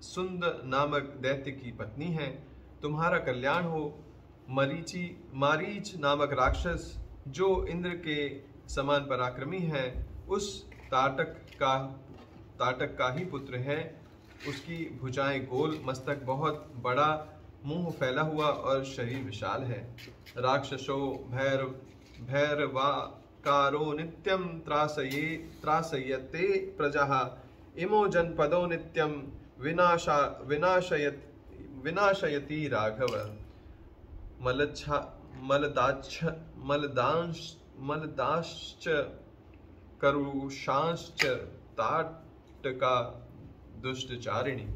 सुंद नामक दैत्य की पत्नी है। तुम्हारा कल्याण हो। मारीच नामक राक्षस जो इंद्र के समान पराक्रमी है, उस ताटक का ही पुत्र है। उसकी भुजाएं गोल, मस्तक बहुत बड़ा, मुंह फैला हुआ और शरीर विशाल है। राक्षसो भैरवाकारो नित्यं त्रासयते प्रजाः, इमो जनपदो नित्यं विनाशयति राघव। मलदाश्च करुषाश्च ताटका दुष्टचारिणी।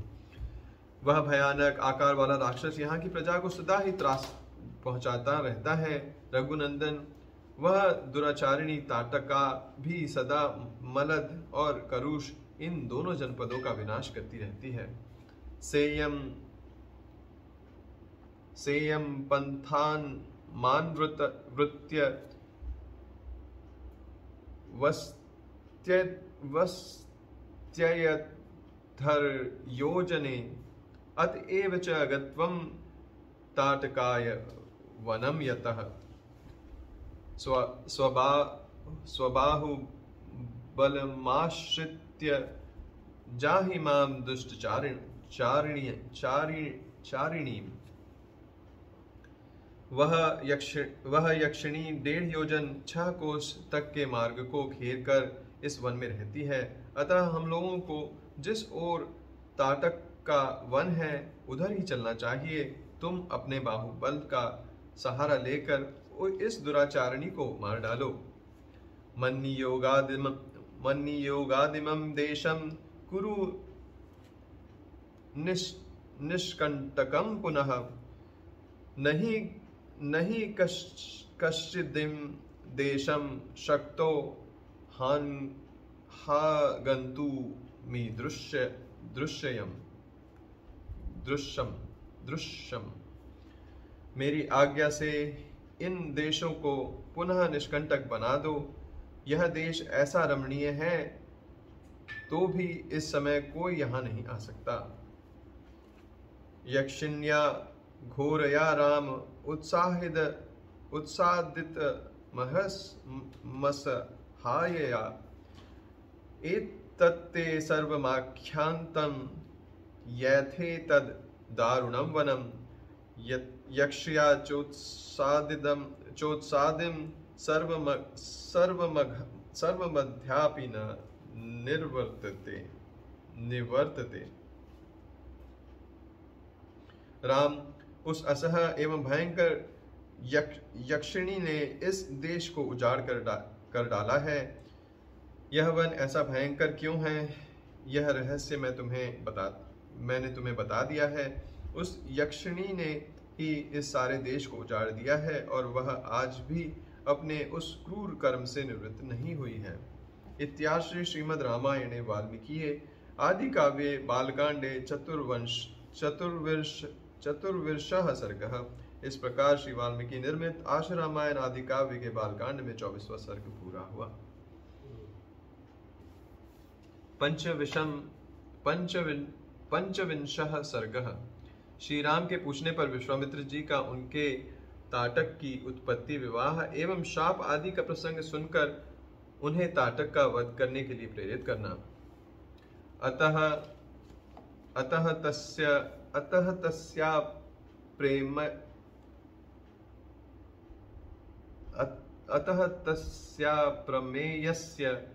वह भयानक आकार वाला राक्षस यहाँ की प्रजा को सदा ही त्रास पहुंचाता रहता है। रघुनंदन, वह दुराचारिणी ताटका भी सदा मलद और करुष इन दोनों जनपदों का विनाश करती रहती है। सेयम पंथान मानवृत्य वस्त्ययधर योजने, अतएव च गत्वं ताटकाय वनं यतः। स्वबाहु बलमाश्रित्य जाहि मां दुष्टचारिणीं। वह यक्षिणी 1.5 योजन 6 कोस तक के मार्ग को घेर कर इस वन में रहती है। अतः हम लोगों को जिस ओर ताटक का वन है उधर ही चलना चाहिए। तुम अपने बाहुबल का सहारा लेकर इस दुराचारिणी को मार डालो। मन्नियोगादिमं देशं कुरु निष्कंटकं पुनः, नहीं कश्चिदिं देशं शक्तो हागन्तुमि दृश्यम। मेरी आज्ञा से इन देशों को पुनः निष्कंटक बना दो। यह देश ऐसा रमणीय है तो भी इस समय कोई यहाँ नहीं आ सकता। यक्षिण्या घोरया राम उत्सादित मसहायया, एतत्ते सर्वमाख्यान्तं यथे तद दारुणं वनं। यक्ष्या चोत्सादिं सर्वमध्यापि न निवर्तते। राम, उस असह एवं भयंकर यक्षिणी ने इस देश को उजाड़ कर डाला है। यह वन ऐसा भयंकर क्यों है, यह रहस्य मैंने तुम्हें बता दिया है। उस यक्षिणी ने ही इस सारे देश को उजाड़ दिया है और वह आज भी अपने उस क्रूर कर्म से निवृत्त नहीं हुई है। इत्याश्री श्रीमद् रामायणे वाल्मीकिये आदि काव्ये बालकांडे चतुर्विंशः सर्गः। इस प्रकार श्री वाल्मीकि निर्मित आशु रामायण आदि काव्य के बालकांड में 24वां सर्ग पूरा हुआ। पंचविंशः सर्गः। श्री राम के पूछने पर विश्वामित्र जी का उनके ताटक की उत्पत्ति, विवाह एवं शाप आदि का प्रसंग सुनकर उन्हें ताटक का वध करने के लिए प्रेरित करना। अतः तस्या प्रमेयस्य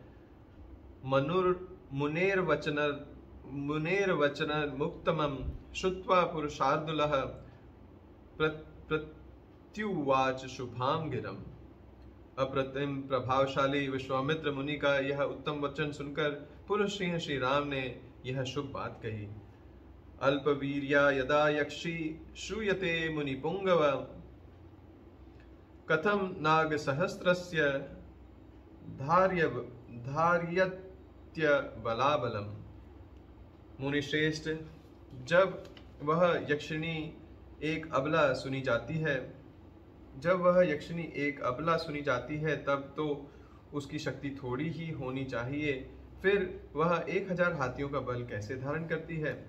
मुनेर्वचनमुत्तमं श्रुत्वा पुरुषार्दुलः प्रत्युवाच शुभां गिरम्। अप्रतिम प्रभावशाली विश्वामित्र मुनि का यह उत्तम वचन सुनकर पुरुष सिंह श्री राम ने यह शुभ बात कही। अल्पवीर्या यदा यक्षी श्रूयते मुनिपुंगव, कथम नाग सहस्रस्य धार्यत्य बलाबलम। मुनिश्रेष्ठ, जब वह यक्षिणी एक अबला सुनी जाती है, जब वह यक्षिणी एक अबला सुनी जाती है तब तो उसकी शक्ति थोड़ी ही होनी चाहिए, फिर वह 1000 हाथियों का बल कैसे धारण करती है।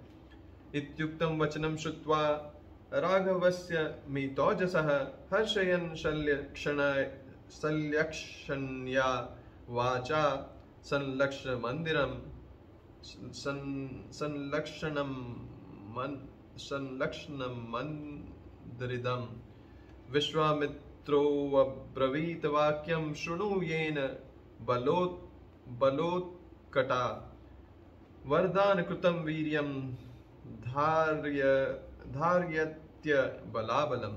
इत्युक्तं वचनं श्रुत्वा राघवस्य मितौजसः हर्षयन् संलक्ष्णया वाचा संलक्ष्य मंदिरम संलक्ष्णं मंदिरिदं विश्वामित्रोऽब्रवीत वाक्यं शृणु येन बलोत्कटा वरदान कृतं वीर्यं धार्यत्य बलाबलम।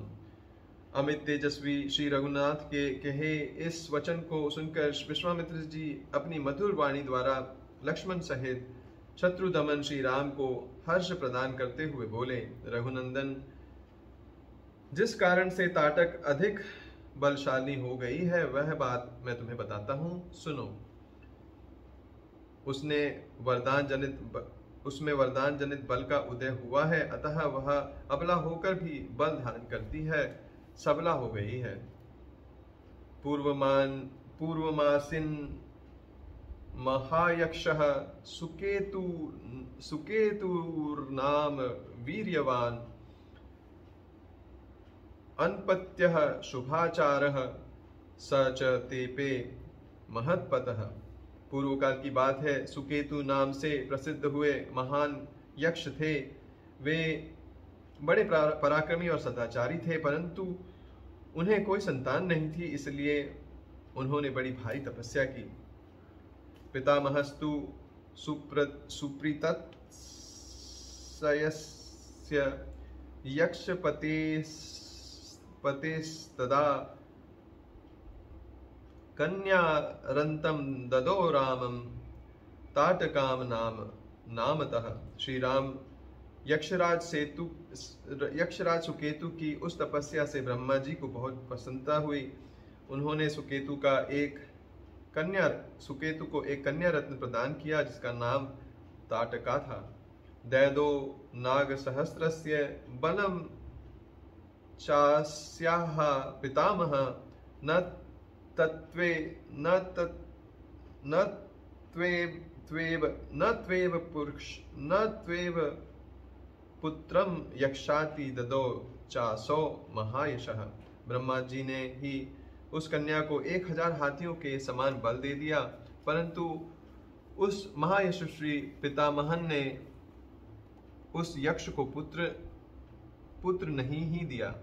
अमित तेजस्वी श्री रघुनाथ के कहे इस वचन को सुनकर विश्वामित्र जी अपनी मधुर वाणी द्वारा लक्ष्मण सहित शत्रु दमन श्री राम को हर्ष प्रदान करते हुए बोले, रघुनंदन, जिस कारण से ताटक अधिक बलशाली हो गई है वह बात मैं तुम्हें बताता हूँ, सुनो। उसमें वरदान जनित बल का उदय हुआ है, अतः वह अबला होकर भी बल धारण करती है, सबला हो गई है। पूर्वमासिन महायक्षः सुकेतुर्नाम वीर्यवान अन्पत्यः शुभाचारः स च तेपे महत्पतः। पूर्व काल की बात है, सुकेतु नाम से प्रसिद्ध हुए महान यक्ष थे। वे बड़े पराक्रमी और सदाचारी थे, परंतु उन्हें कोई संतान नहीं थी, इसलिए उन्होंने बड़ी भारी तपस्या की। पितामहस्तु सुप्रीतस्य यक्षपतेस्तदा कन्यारन्तं ददो रामं ताटकाम नामतः। श्री राम यक्षराज सुकेतु की उस तपस्या से ब्रह्मा जी को बहुत प्रसन्नता हुई। उन्होंने सुकेतु को एक कन्या रत्न प्रदान किया जिसका नाम ताटका था। दैदो नाग सहस्रस्य बलम चास्याः पितामह न त्वेव पुत्रम यक्षाति ददो चासो महायशः। ब्रह्मा जी ने ही उस कन्या को 1000 हाथियों के समान बल दे दिया, परंतु उस महायशस्वी पितामहन ने उस यक्ष को पुत्र नहीं ही दिया।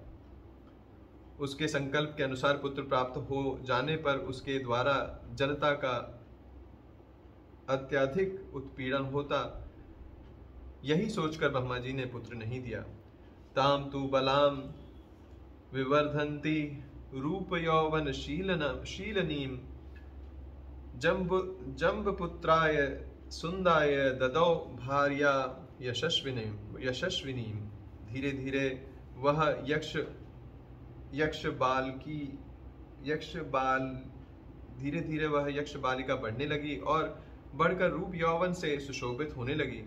उसके संकल्प के अनुसार पुत्र प्राप्त हो जाने पर उसके द्वारा जनता का अत्यधिक उत्पीड़न होता, यही सोचकर ब्रह्मा जी ने पुत्र नहीं दिया। ताम तु बलाम विवर्धन्ति रूप यौवन शीलनीम जम्बपुत्राय सुंदाय ददौ भार्या यशस्विनीम। धीरे धीरे वह यक्ष बालिका बढ़ने लगी और बढ़कर रूप यौवन से सुशोभित होने लगी।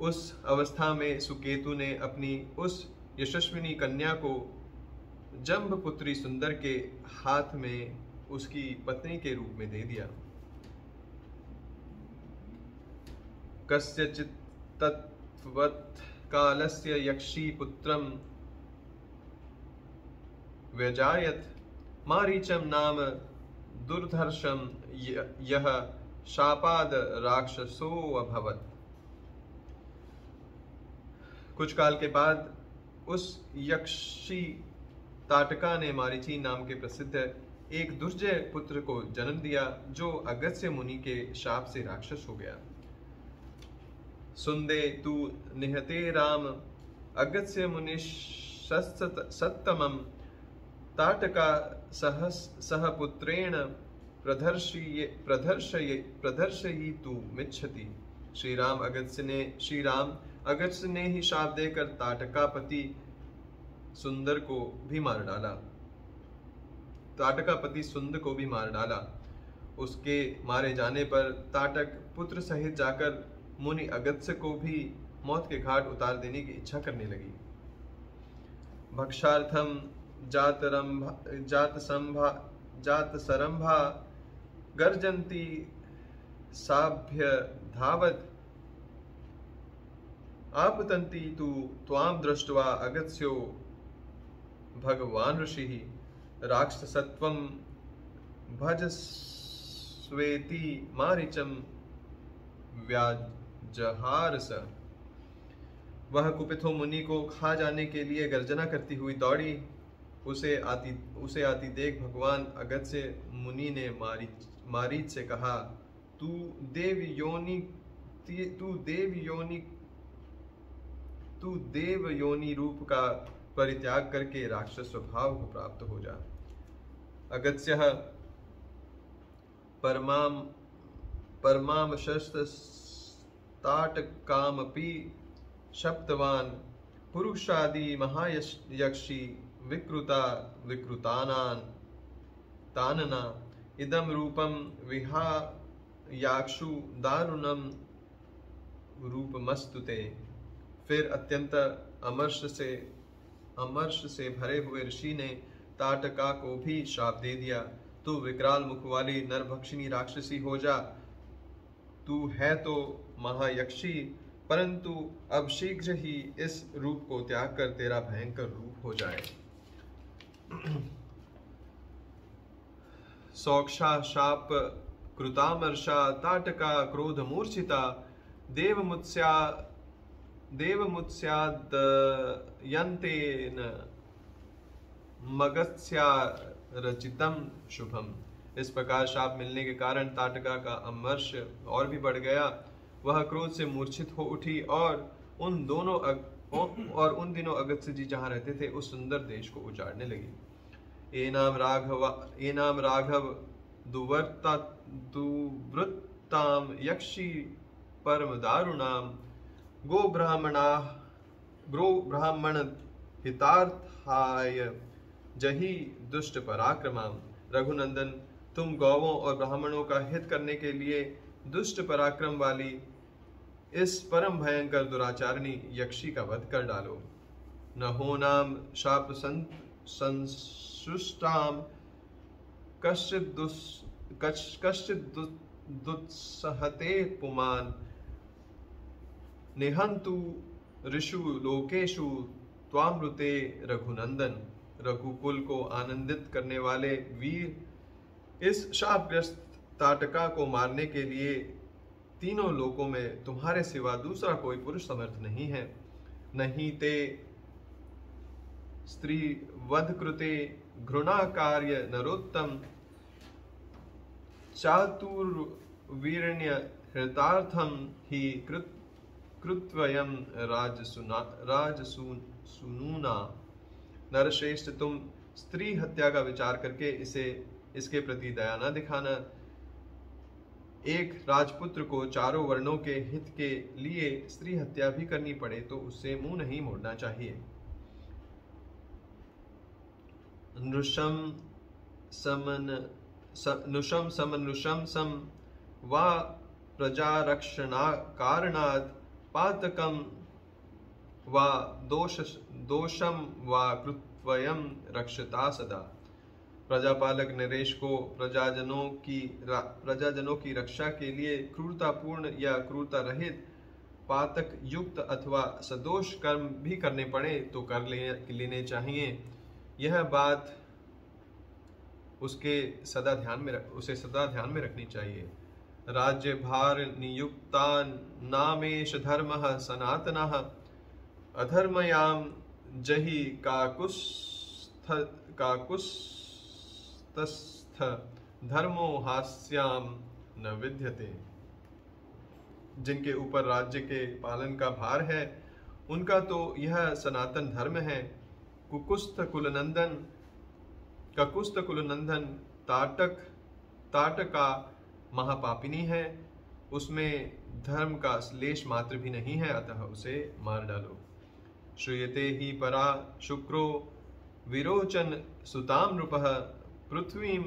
उस अवस्था में सुकेतु ने अपनी उस यशस्विनी कन्या को जम्बपुत्री सुंदर के हाथ में उसकी पत्नी के रूप में दे दिया। कस्यचित् तत्वत् कालस्य यक्षी पुत्रम व्यजायत मारीचम नाम दुर्धर्षम यह शापाद राक्षसो अभवत्। कुछ काल के बाद उस यक्षी ताटका ने मारीची नाम के प्रसिद्ध एक दुर्जय पुत्र को जन्म दिया जो अगस्त्य मुनि के शाप से राक्षस हो गया। सुंदे तु निहते राम अगस्त्य मुनि सत्तमम ताटका सह पुत्रेण प्रदर्शयितु मिच्छति। श्री राम अगस्त्य ने ही शाप देकर ताटकापति सुंदर को भी मार डाला। उसके मारे जाने पर ताटक पुत्र सहित जाकर मुनि अगस्त्य को भी मौत के घाट उतार देने की इच्छा करने लगी। भक्षार्थम जातसरंभा गर्जन्ति साभ्य धावत आपतन्ति तु त्वां दृष्ट्वा अगत्स्यो भगवान् ऋषिः राक्षसत्वं भजस्वेति मारीचम व्याजहारस। वह कुपित हो मुनि को खा जाने के लिए गर्जना करती हुई दौड़ी। उसे आती देख भगवान अगस्त्य मुनि ने मारीच से कहा, तू देव योनि रूप का परित्याग करके राक्षस स्वभाव को प्राप्त हो जा। अगस्त्यः परमामशस्ताटकामपि शप्तवान् पुरुषादि महायक्षी विकृतानां तानना इदं रूपं विहायाक्षु दारुणं रूपमस्तुते। फिर अत्यंत अमर्ष से भरे हुए ऋषि ने ताटका को भी श्राप दे दिया, तू विकराल मुख वाली नरभक्षिणी राक्षसी हो जा। तू है तो महायक्षी, परंतु अब शीघ्र ही इस रूप को त्याग कर तेरा भयंकर रूप हो जाए। सौक्षा शाप कृतामर्षा ताटका क्रोध मूर्छिता देवमुत्स्यादयन्तेन मगत्स्या रचितम शुभम। इस प्रकार शाप मिलने के कारण ताटका का अमर्ष और भी बढ़ गया। वह क्रोध से मूर्छित हो उठी और उन दिनों अगस्त्य जी जहाँ रहते थे उस सुंदर देश को उजाड़ने लगी। एनाम राघव दुवृत्ताम यक्षी परम दारुणाम गो ब्राह्मण हितार्थाय जही दुष्ट पराक्रमाम। रघुनंदन, तुम गौवों और ब्राह्मणों का हित करने के लिए दुष्ट पराक्रम वाली इस परम भयंकर दुराचारिणी यक्षी का वध कर डालो। न हो नाम शाप संसुष्टाम कश्चित् दुस्सहते पुमान निहंतु ऋषु लोकेशु त्वामृते रघुनंदन। रघुकुल को आनंदित करने वाले वीर, इस शापग्रस्त ताटका को मारने के लिए तीनों लोकों में तुम्हारे सिवा दूसरा कोई पुरुष समर्थ नहीं है। नहीं ते स्त्री वध कृते घृणा कार्य नरोत्तम चातुर्वीर्य हृतार्थम ही कृत्वयम राजसूनुना। नरश्रेष्ठ, तुम स्त्री हत्या का विचार करके इसके प्रति दया न दिखाना। एक राजपुत्र को चारों वर्णों के हित के लिए स्त्री हत्या भी करनी पड़े तो उससे मुंह नहीं मोड़ना चाहिए। नुषम समनुशंसम वा प्रजारक्षणाकारणात् पातकम वा दोषम वा कृत्वयं रक्षता सदा। प्रजापालक नरेश को प्रजाजनों की रक्षा के लिए क्रूरतापूर्ण या क्रूरता रहित पातक युक्त अथवा सदोष कर्म भी करने पड़े तो कर लेने चाहिए। यह बात उसे सदा ध्यान में रखनी चाहिए। राज्य भार नियुक्ता नामेश धर्मः सनातनः अधर्मयाम जहि काकुत्स्थ धर्मो हास्याम न विद्यते। जिनके ऊपर राज्य के पालन का भार है उनका तो यह सनातन धर्म है। ककुत्स्थ कुलनंदन ताटका महापापिनी है, उसमें धर्म का लेश मात्र भी नहीं है, अतः उसे मार डालो। श्रूयते हि परा शुक्रो विरोचन सुताम नृपः पृथ्वीं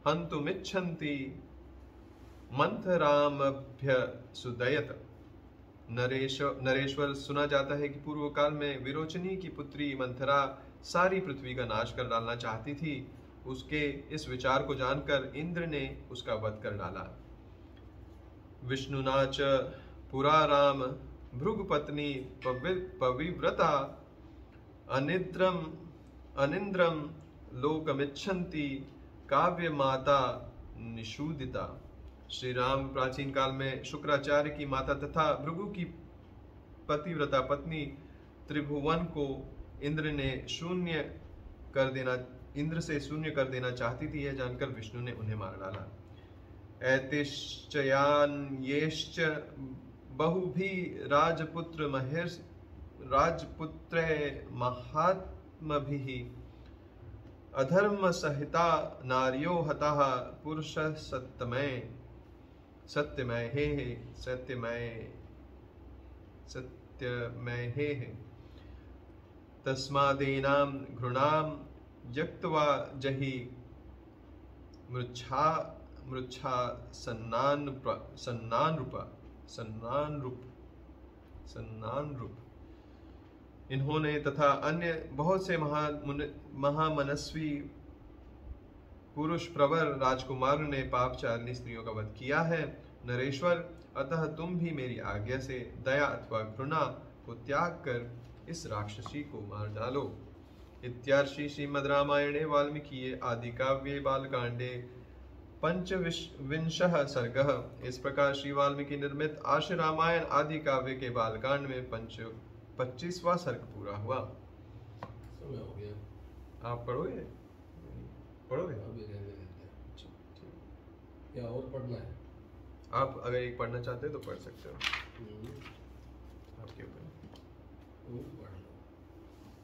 हन्तुमिच्छन्ति मंथरामभ्यसुदयत। नरेश्वर, सुना जाता है कि पूर्व काल में विरोचनी की पुत्री मंथरा सारी पृथ्वी का नाश कर डालना चाहती थी। उसके इस विचार को जानकर इंद्र ने उसका वध कर डाला। विष्णुना च पुरा राम भृगुपत्नी पविव्रता अनिन्द्रम लोकमिच्छन्ति काव्य माता निषूदिता। श्री राम प्राचीन काल में शुक्राचार्य की माता तथा भृगु की पतिव्रता पत्नी त्रिभुवन को इंद्र से शून्य कर देना चाहती थी। यह जानकर विष्णु ने उन्हें मार डाला। ऐतिश्चयान्येश्च बहुभिः राजपुत्रे महात्मभिः अधर्म सहिता नार्यो हताः पुरुषः सत्यमय तस्मादेनां घृणां त्यक्त्वा जहि मृच्छा सन्नानरूप। इन्होंने तथा अन्य बहुत से महामनस्वी पुरुष प्रवर राजकुमारों ने पापचारिणी स्त्रियों का वध किया है। नरेश्वर, अतः तुम भी मेरी आज्ञा से दया अथवा घृणा को त्याग कर इस राक्षसी को मार डालो। इत्यार्षि श्रीमद् रामायणे वाल्मीकिये आदिकाव्ये बालकांडे पंचविंशः सर्गः। इस प्रकार श्री वाल्मीकि निर्मित आशु रामायण आदि काव्य के बालकांड में 25वां सर्ग पूरा हुआ। समय हो गया। आप पढ़ोगे? अभी रहने देते हैं। क्या और पढ़ना है? आप अगर एक पढ़ना चाहते हैं तो पढ़ सकते हो, आपके ऊपर। पढ़ लो,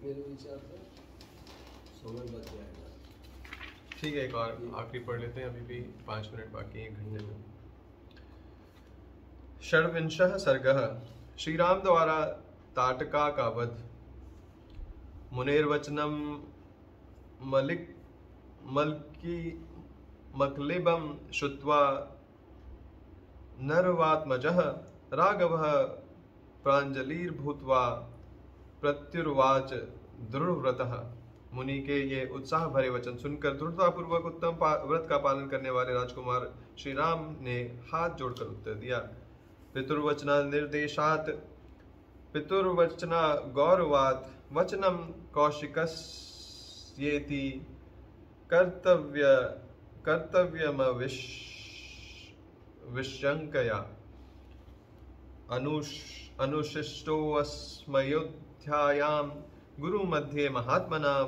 मेरे विचार से समय बच जाएगा। ठीक है, एक और आखिरी पढ़ लेते हैं, अभी भी 5 मिनट बाकी है, 1 घंटे में। षड्विंशः सर्गः। श्री राम द्वारा ताटका का वध। मुनेर्वचनम मकलिबं श्रुत्वा नरवात्मजः राघवः प्राञ्जलिर्भूत्वा प्रत्युर्वाच दृढ़व्रतः। मुनि के ये उत्साह भरे वचन सुनकर दृढ़तापूर्वक उत्तम व्रत का पालन करने वाले राजकुमार श्री राम ने हाथ जोड़कर उत्तर दिया। पितुर्वचना निर्देशात पितुर्वचना गौरवात वचनम कौशिकस्येति कर्तव्यमविशंकया अनुशिष्टोऽस्मयोध्यायां गुरुमध्ये महात्मना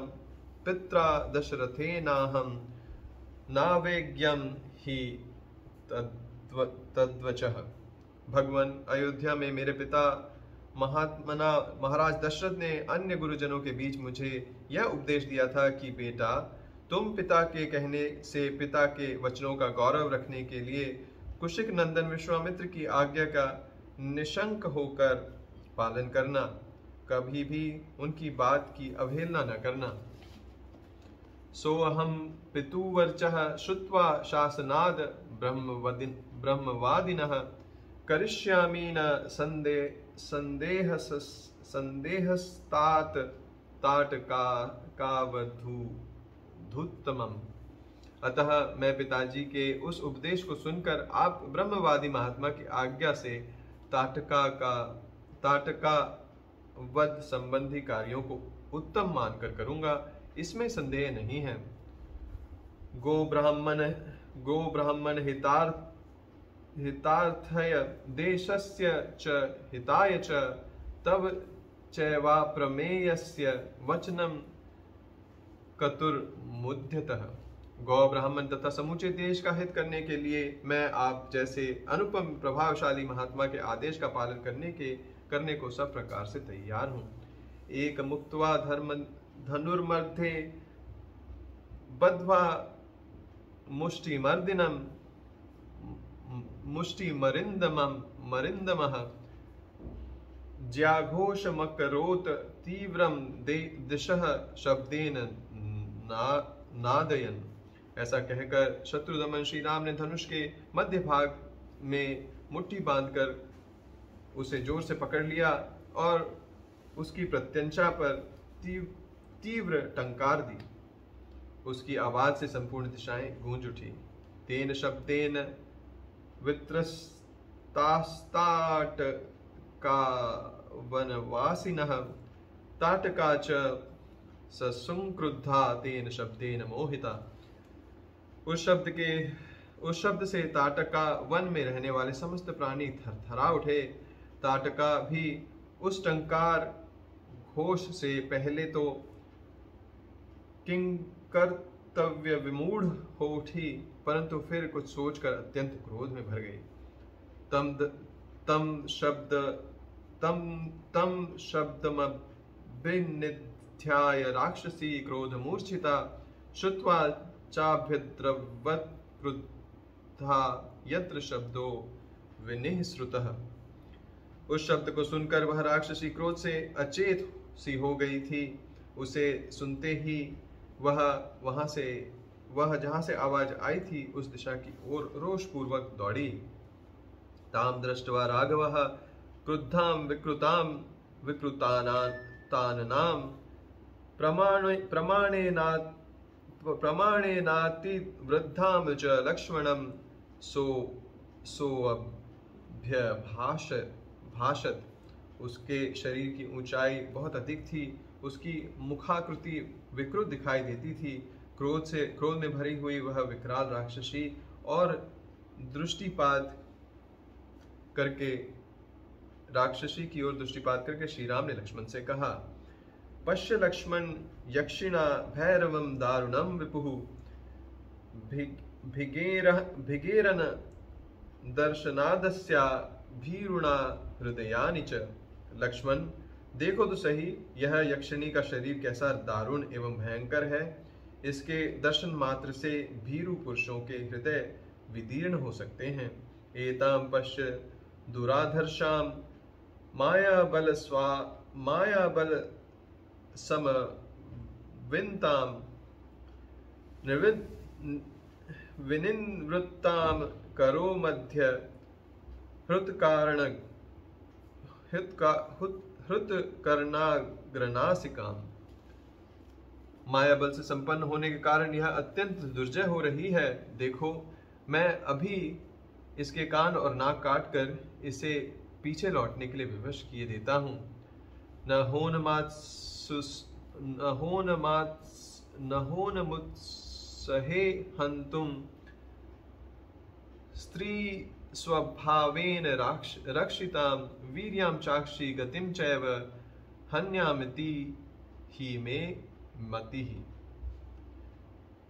पित्रा दशरथेनाहं नावेज्ञं हि तद्वचः। भगवान, अयोध्या में मेरे पिता महात्मना महाराज दशरथ ने अन्य गुरुजनों के बीच मुझे यह उपदेश दिया था कि बेटा, तुम पिता के कहने से पिता के वचनों का गौरव रखने के लिए कुशिक नंदन विश्वामित्र की आज्ञा का निशंक होकर पालन करना, कभी भी उनकी बात की अवहेलना न करना। सोऽहं पितुवर्चः श्रुत्वा शासनाद ब्रह्मवादिनः करिष्यामि न संदेहस्तात ताटकावधूत्तमम्। अतः मैं पिताजी के उस उपदेश को सुनकर आप ब्रह्मवादी महात्मा की आज्ञा से ताटका वध संबंधी कार्यों को उत्तम मानकर करूंगा, इसमें संदेह नहीं है। गो ब्राह्मण हितार्थय देशस्य च हिताय च तव चैवा प्रमेयस्य वचनम कतुर्मुद्यतः। गौ ब्राह्मण तथा समूचे देश का हित करने के लिए मैं आप जैसे अनुपम प्रभावशाली महात्मा के आदेश का पालन करने को सब प्रकार से तैयार हूँ। एक मुक्त्वा धनुर्मध्ये बद्ध्वा मुष्टिमरिन्दमः ज्याघोषमकरोत् तीव्रं दिशः शब्देन नादयन्। ऐसा कहकर शत्रुदमन श्री राम ने धनुष के मध्य भाग में मुट्ठी बांधकर उसे जोर से पकड़ लिया और उसकी प्रत्यंचा पर तीव्र टंकार दी। उसकी आवाज से संपूर्ण दिशाएं गूंज उठी। तेन शब्देन वित्रस्तास्ताटका वनवासिनः ताटका च ससुक्रुद्धा तेन शब्देन मोहिता। उस शब्द से ताटका वन में रहने वाले समस्त प्राणी थरथरा उठे। ताटका भी उस टंकार घोष से पहले तो किंकर्तव्य विमूढ़ हो उठी, परंतु फिर कुछ सोचकर अत्यंत क्रोध में भर गई। तम शब्दमभिनिध्याय राक्षसी क्रोध मूर्छिता श्रुत्वा चाभ्यद्रवत् क्रुद्धा यत्र शब्दो विनिःसृतः। उस शब्द को सुनकर वह राक्षसी क्रोध से अचेत सी हो गई थी। उसे सुनते ही वह जहां से आवाज आई थी उस दिशा की ओर रोषपूर्वक दौड़ी। ताम दृष्ट्वा राघवः क्रुद्धां विकृतानां प्रमाणेनातिवृद्धां च लक्ष्मणं सोऽभ्यभाषत। उसके शरीर की ऊंचाई बहुत अधिक थी। उसकी मुखाकृति विकृत दिखाई देती थी। क्रोध में भरी हुई वह विकराल राक्षसी और राक्षसी की ओर दृष्टिपात करके श्री राम ने लक्ष्मण से कहा, पश्य लक्ष्मण यक्षिणा भैरवं दारुणं विपुः भिगेरन दर्शनादस्या भीरुणा हृदयानि च। लक्ष्मण, देखो तो सही, यह यक्षिणी का शरीर कैसा दारुण एवं भयंकर है। इसके दर्शन मात्र से भीरु पुरुषों के हृदय विदीर्ण हो सकते हैं। एतां पश्य दुराधर्षां मायाबल समविन्तां विनिवृत्तां करो मध्य हृत्कर्णाग्रनासिकाम्। मायाबल से संपन्न होने के कारण यह अत्यंत दुर्जय हो रही है। देखो, मैं अभी इसके कान और नाक काट कर इसे पीछे लौटने के लिए विवश किए देता हूँ। न होनमुत्सहे हन्तुं स्त्री स्वभावेन रक्षितां वीर्यां चाक्षी गतिं चैव हन्यामिति ही मे मतिः।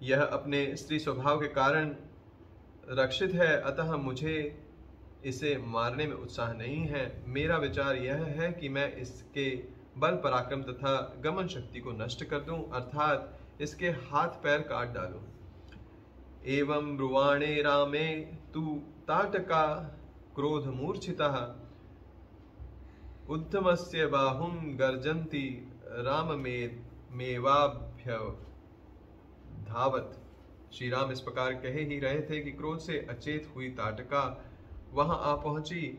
यह अपने स्त्री स्वभाव के कारण रक्षित है, अतः मुझे इसे मारने में उत्साह नहीं है। मेरा विचार यह है कि मैं इसके बल पराक्रम तथा गमन शक्ति को नष्ट कर दूं, अर्थात इसके हाथ पैर काट डालूं। एवं ब्रुवाणे रामे तु ताटका क्रोध मूर्छितः उद्यमस्य बाहुं गर्जन्ति राममेवाभ्यधावत्। श्री राम इस प्रकार कहे ही रहे थे कि क्रोध से अचेत हुई ताटका वहां आ पहुंची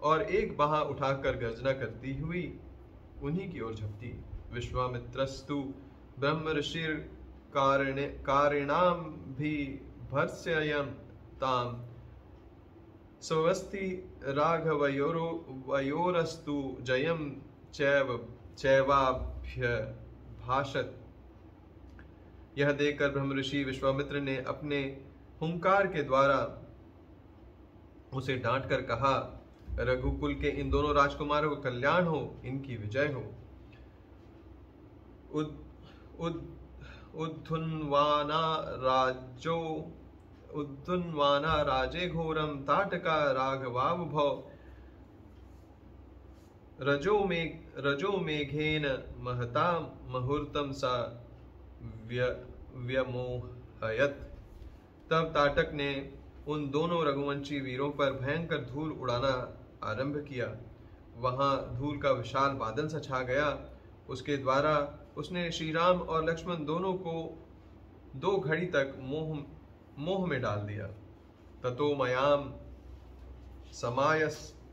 और एक बाह उठाकर गर्जना करती हुई उन्हीं की ओर झपटी। विश्वामित्रस्तु ब्रह्म ऋषिर कारिणां भी भर्त्सयन् तां स्वस्ति राघवयोरस्तु जयं चैवाभ्यभाषत। यह देखकर ब्रह्म ऋषि विश्वामित्र ने अपने हुंकार के द्वारा उसे डांट कर कहा, रघुकुल के इन दोनों राजकुमारों का कल्याण हो, इनकी विजय हो। उद्धुन्वाना राजे घोरम ताटका राघवावभौ रजो मेघेन महता मुहूर्तम सा व्यमोहयत। तब ताटक ने उन दोनों रघुवंशी वीरों पर भयंकर धूल उड़ाना आरंभ किया। वहां धूल का विशाल बादल सा छा गया। उसके द्वारा उसने श्री राम और लक्ष्मण दोनों को 2 घड़ी तक मोह में डाल दिया। ततो मयाम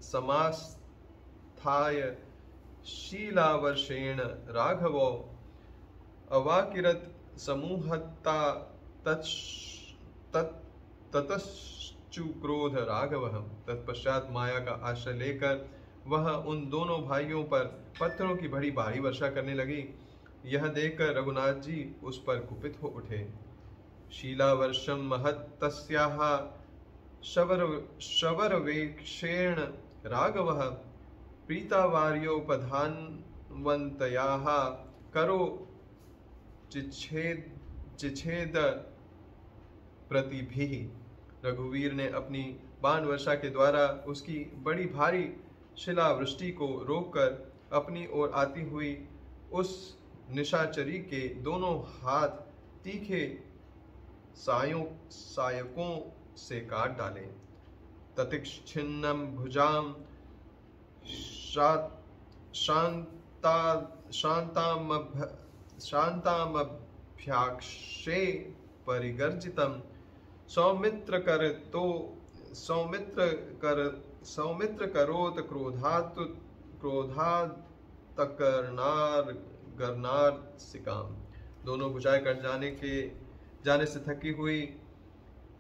समास्थाय शीलावर्षेण राघवो अवाकिरत समूहता ततश्चुक्रोध राघवः। तत्पश्चात माया का आश्रय लेकर वह उन दोनों भाइयों पर पत्थरों की बड़ी भारी वर्षा करने लगी। यह देखकर रघुनाथ जी उस पर कुपित हो उठे। शीलावर्षम महत् तस्याः शवरवेक्षेण राघवः प्रीतावार्योपधानवन्तयाः करो चिच्छेद प्रतिभिः। रघुवीर ने अपनी बाण वर्षा के द्वारा उसकी बड़ी भारी शिलावृष्टि को रोककर अपनी ओर आती हुई उस निशाचरी के दोनों हाथ तीखे सायकों से काट डाले। ततिक्षिन्नम भुजाम शांतामभ्याक्षे परिगर्जितम सौमित्र करोत क्रोधात्कर्णार्गर्णार्सिकाम। दोनों भुजाएं कट जाने से थकी हुई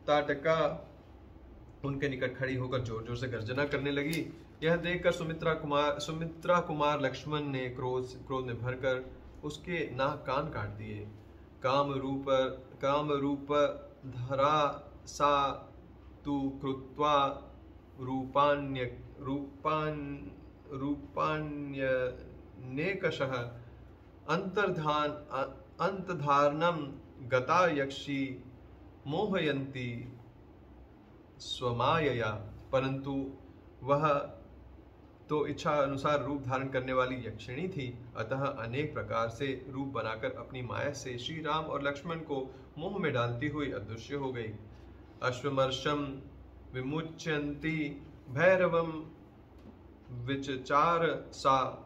ताटका उनके निकट खड़ी होकर जोर जोर से गर्जना करने लगी। यह देखकर सुमित्रा कुमार लक्ष्मण ने क्रोध में भरकर उसके नाक कान काट दिए। काम रूप धरा सा तु कृत्वा रूपान्यनेकशः अंतधारणं गता यक्षी मोहयन्ती स्वमायया। परंतु वह तो इच्छा अनुसार रूप धारण करने वाली यक्षिणी थी, अतः अनेक प्रकार से रूप बनाकर अपनी माया से श्री राम और लक्ष्मण को मोह में डालती हुई अदृश्य हो गई। अश्वमर्षम विमुच्यन्ती भैरवम विचचार सा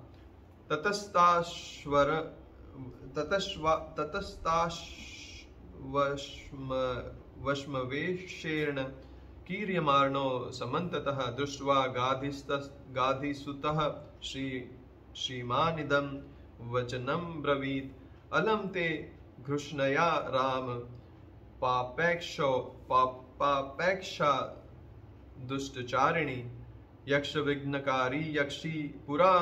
वश्मवेशेण कीर्यमार्णो समन्ततः दृष्ट्वा गाधिसुतः श्रीमानिदं वचनं ब्रवीत्। अलं ते घृष्णया राम पापेक्षा दुष्टचारिणी यक्ष विघ्नकारी यक्षी पुरा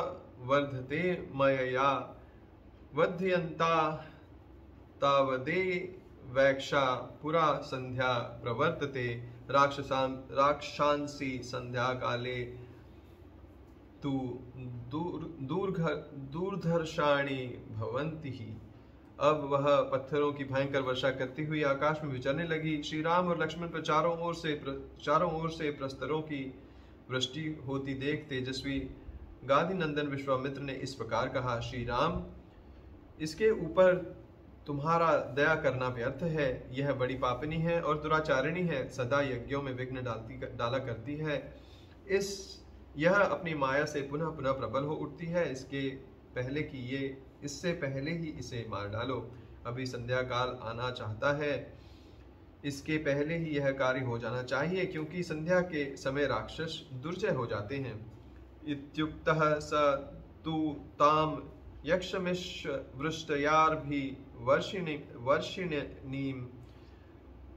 वर्धते मयया वध्यन्ता तावदे वैक्षा पुरा संध्या प्रवर्तते राक्षसांसी संध्या काले तु दूरधर्षाणी भवन्ति ही। अब वह पत्थरों की भयंकर वर्षा करती हुई आकाश में विचरने लगी। श्री राम और लक्ष्मण पर चारों ओर से प्रस्तरों की वृष्टि होती देख तेजस्वी गाधी नंदन विश्वामित्र ने इस प्रकार कहा, श्री राम, इसके ऊपर तुम्हारा दया करना व्यर्थ है। यह बड़ी पापिनी है और दुराचारिणी है, सदा यज्ञों में विघ्न डाला करती है। यह अपनी माया से पुनः पुनः प्रबल हो उठती है। इससे पहले ही इसे मार डालो। अभी संध्या काल आना चाहता है, इसके पहले ही यह कार्य हो जाना चाहिए, क्योंकि संध्या के समय राक्षस दुर्जय हो जाते हैं। इत्युक्तः स तु ताम यक्षमिश्वृष्टयार्भि वर्षिणीं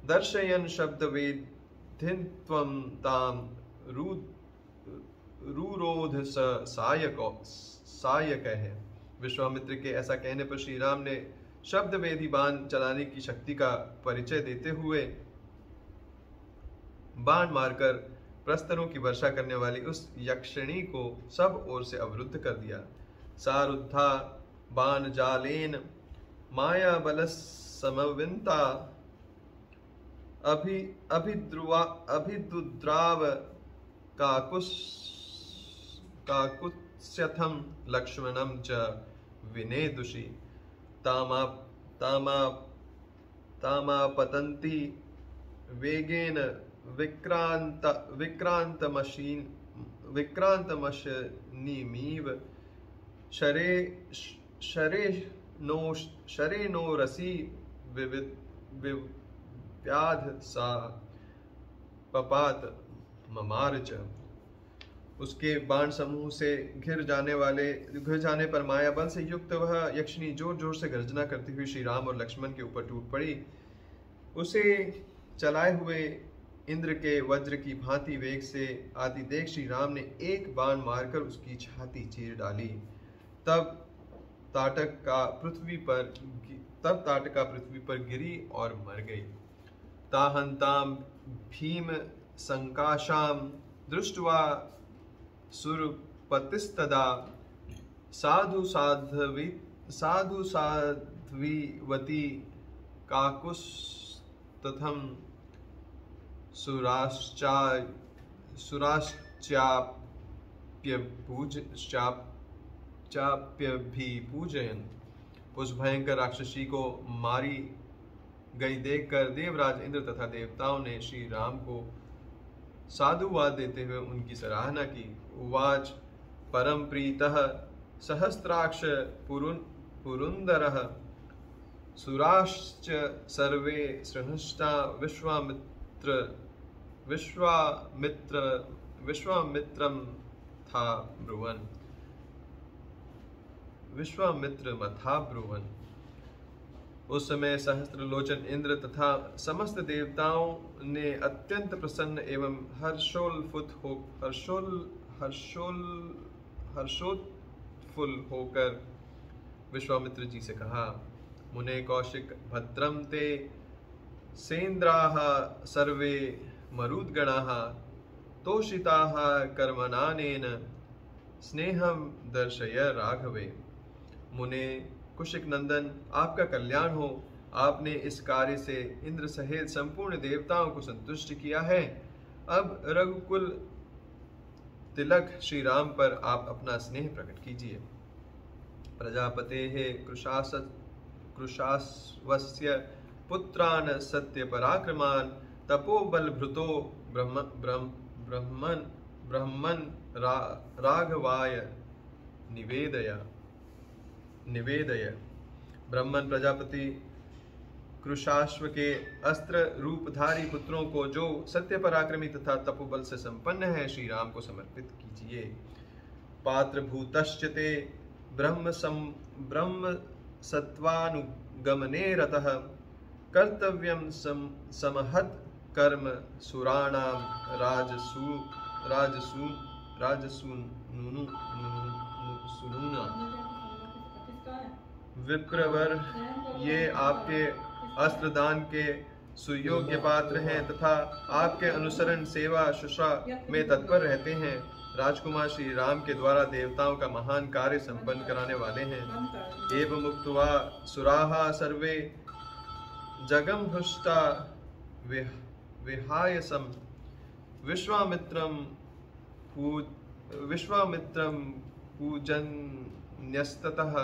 दर्शयन् शब्दवेधिन्त्वं तां रुरोध सायकः। विश्वामित्र के ऐसा कहने पर श्री राम ने शब्द वेदी बाण चलाने की शक्ति का परिचय देते हुए बाण मारकर प्रस्तरों की वर्षा करने वाली उस यक्षिणी को सब ओर से अवरुद्ध कर दिया। सारुद्धा बाण जालेन माया बलस समविन्ता अभिदुद्राव काकुत्स्यथं लक्ष्मणं च विनेदुषि। तामापतन्ति वेगेन विक्रान्तमशनीमिव शरेणो रसी विव्याध सा पपात ममार च। उसके बाण समूह से घिर जाने पर माया बल से युक्त वह यक्षिणी जोर जोर से गर्जना करती हुई श्री राम और लक्ष्मण के ऊपर टूट पड़ी। उसे चलाए हुए इंद्र के वज्र की भांति वेग से आती देख श्री राम ने एक बाण मारकर उसकी छाती चीर डाली। तब ताटका पृथ्वी पर गिरी और मर गई। ताहंताम भीम संकाशाम दृष्ट्वा सुरपतिस्तदा साधु साध्वीवती काकुस्तथम चाप्यभिपूजयन्। उस भयंकर राक्षसी को मारी गई देखकर देवराज इंद्र तथा देवताओं ने श्री राम को साधुवाद देते हुए उनकी सराहना की। उवाच परम प्रीतः सहस्त्राक्ष पुरुंदरः सुराश्च सर्वे सृष्टा विश्वामित्रं मथा ब्रुवन्। उस समय सहस्त्रलोचन इंद्र तथा समस्त देवताओं ने अत्यंत प्रसन्न एवं हर्षोत्फुल्ल होकर विश्वामित्र जी से कहा, मुने कौशिक भद्रम ते सेन्द्राः सर्वे मरुद्गणाः तोषिताः कर्मणानेन स्नेहं दर्शय राघवे। मुने कुशिक नंदन, आपका कल्याण हो। आपने इस कार्य से इंद्र सहित संपूर्ण देवताओं को संतुष्ट किया है। अब रघुकुल तिलक श्री राम पर आप अपना स्नेह प्रकट कीजिए। प्रजापतेः कृशास्वस्य पुत्रान् सत्य पराक्रमान् तपोबलभृतो ब्रह्मन् राघवाय निवेदय। ब्रह्मन प्रजापति कृशाश्व के अस्त्र रूपधारी पुत्रों को, जो सत्य पराक्रमी तथा तपोबल से संपन्न है, श्री राम को समर्पित कीजिए। पात्र भूतश्च ते ब्रह्म सत्वानुगमने रतः कर्तव्यं समहत् कर्म सुराणां राजसूनुना। विप्रवर, ये आपके अस्त्रदान के सुयोग्य पात्र हैं तथा आपके अनुसरण सेवा शुश्रा में तत्पर रहते हैं। राजकुमार श्री राम के द्वारा देवताओं का महान कार्य संपन्न कराने वाले हैं। एवं मुक्त्वा सुराः सर्वे जगम हृष्टा विहायसम विश्वामित्रं पूजन्यस्ततः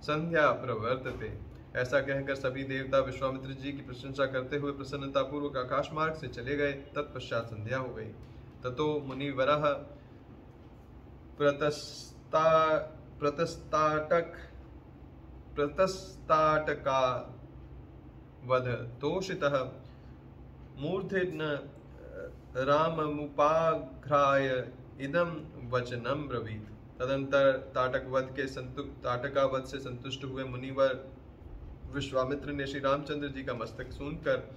संध्या प्रवर्तते। ऐसा कहकर सभी देवता विश्वामित्र जी की प्रशंसा करते हुए प्रसन्नतापूर्वक आकाश मार्ग से चले गए। तत्पश्चात संध्या हो गई। ततो मुनिवरः प्रतस्ताटकावध तोषितः मूर्धन्य राममुपाघ्राय इदं वचनं ब्रवीत। तदंतर ताटकावध से संतुष्ट हुए मुनिवर विश्वामित्र ने श्री रामचंद्र जी का मस्तक सूंघकर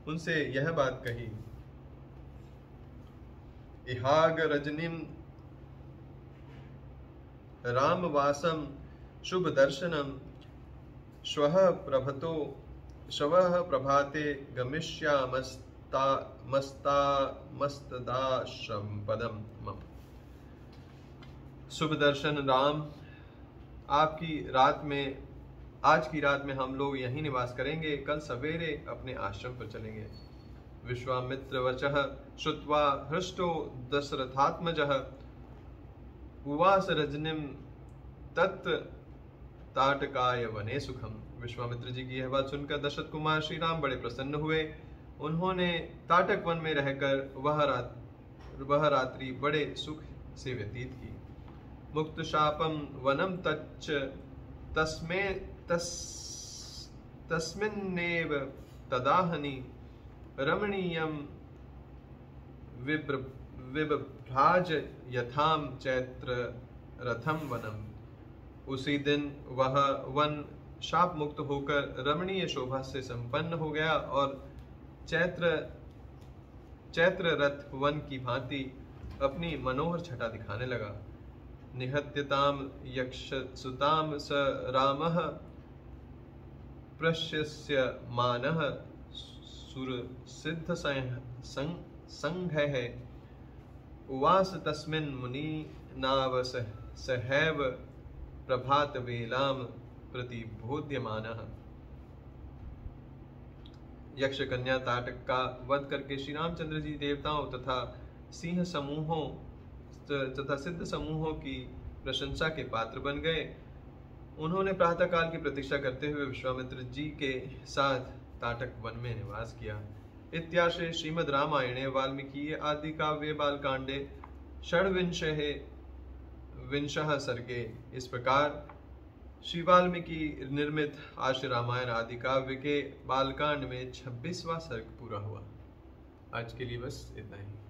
उनसे यह बात कही। इहाग रजनीम रामवासम शुभ दर्शनम श्वः प्रभाते गमिष्यामस्तदाश्रम पदम मम। शुभ दर्शन राम, आज की रात में हम लोग यहीं निवास करेंगे। कल सवेरे अपने आश्रम पर चलेंगे। विश्वामित्र वचः श्रुत्वा हृष्टो दशरथात्मजः उवास रजनीम तत् ताटकाय वने सुखम। विश्वामित्र जी की यह बात सुनकर दशरथ कुमार श्री राम बड़े प्रसन्न हुए। उन्होंने ताटक वन में रहकर वह रात्रि बड़े सुख से व्यतीत की। मुक्त शापम वनम तच्च तस्मिन्नेव तदाहनि रमणीयं विभ्राज यथाम चैत्र रथम वनम। उसी दिन वह वन शाप मुक्त होकर रमणीय शोभा से संपन्न हो गया और चैत्र रथ वन की भांति अपनी मनोहर छटा दिखाने लगा। निहत्यताम यक्षसुताम स रामः प्रशस्य मानः सुरसिद्ध संघः उवास तस्मिन् मुनिनावस सहैव प्रभात वेलाम प्रतिबोध्यमानः। यक्ष कन्या ताटक का वध करके श्री रामचंद्र जी देवताओं तथा सिंह समूहों तथा सिद्ध समूहों की प्रशंसा के पात्र बन गए। उन्होंने प्रातः काल की प्रतीक्षा करते हुए विश्वामित्र जी के साथ ताटक वन में निवास किया। इत्याश्रे श्रीमद् रामायणे वाल्मीकि आदि काव्ये बालकांडे षड्विंशः सर्गे। इस प्रकार श्री वाल्मीकि निर्मित आश्र रामायण आदि काव्य के बालकांड में 26वां सर्ग पूरा हुआ। आज के लिए बस इतना ही।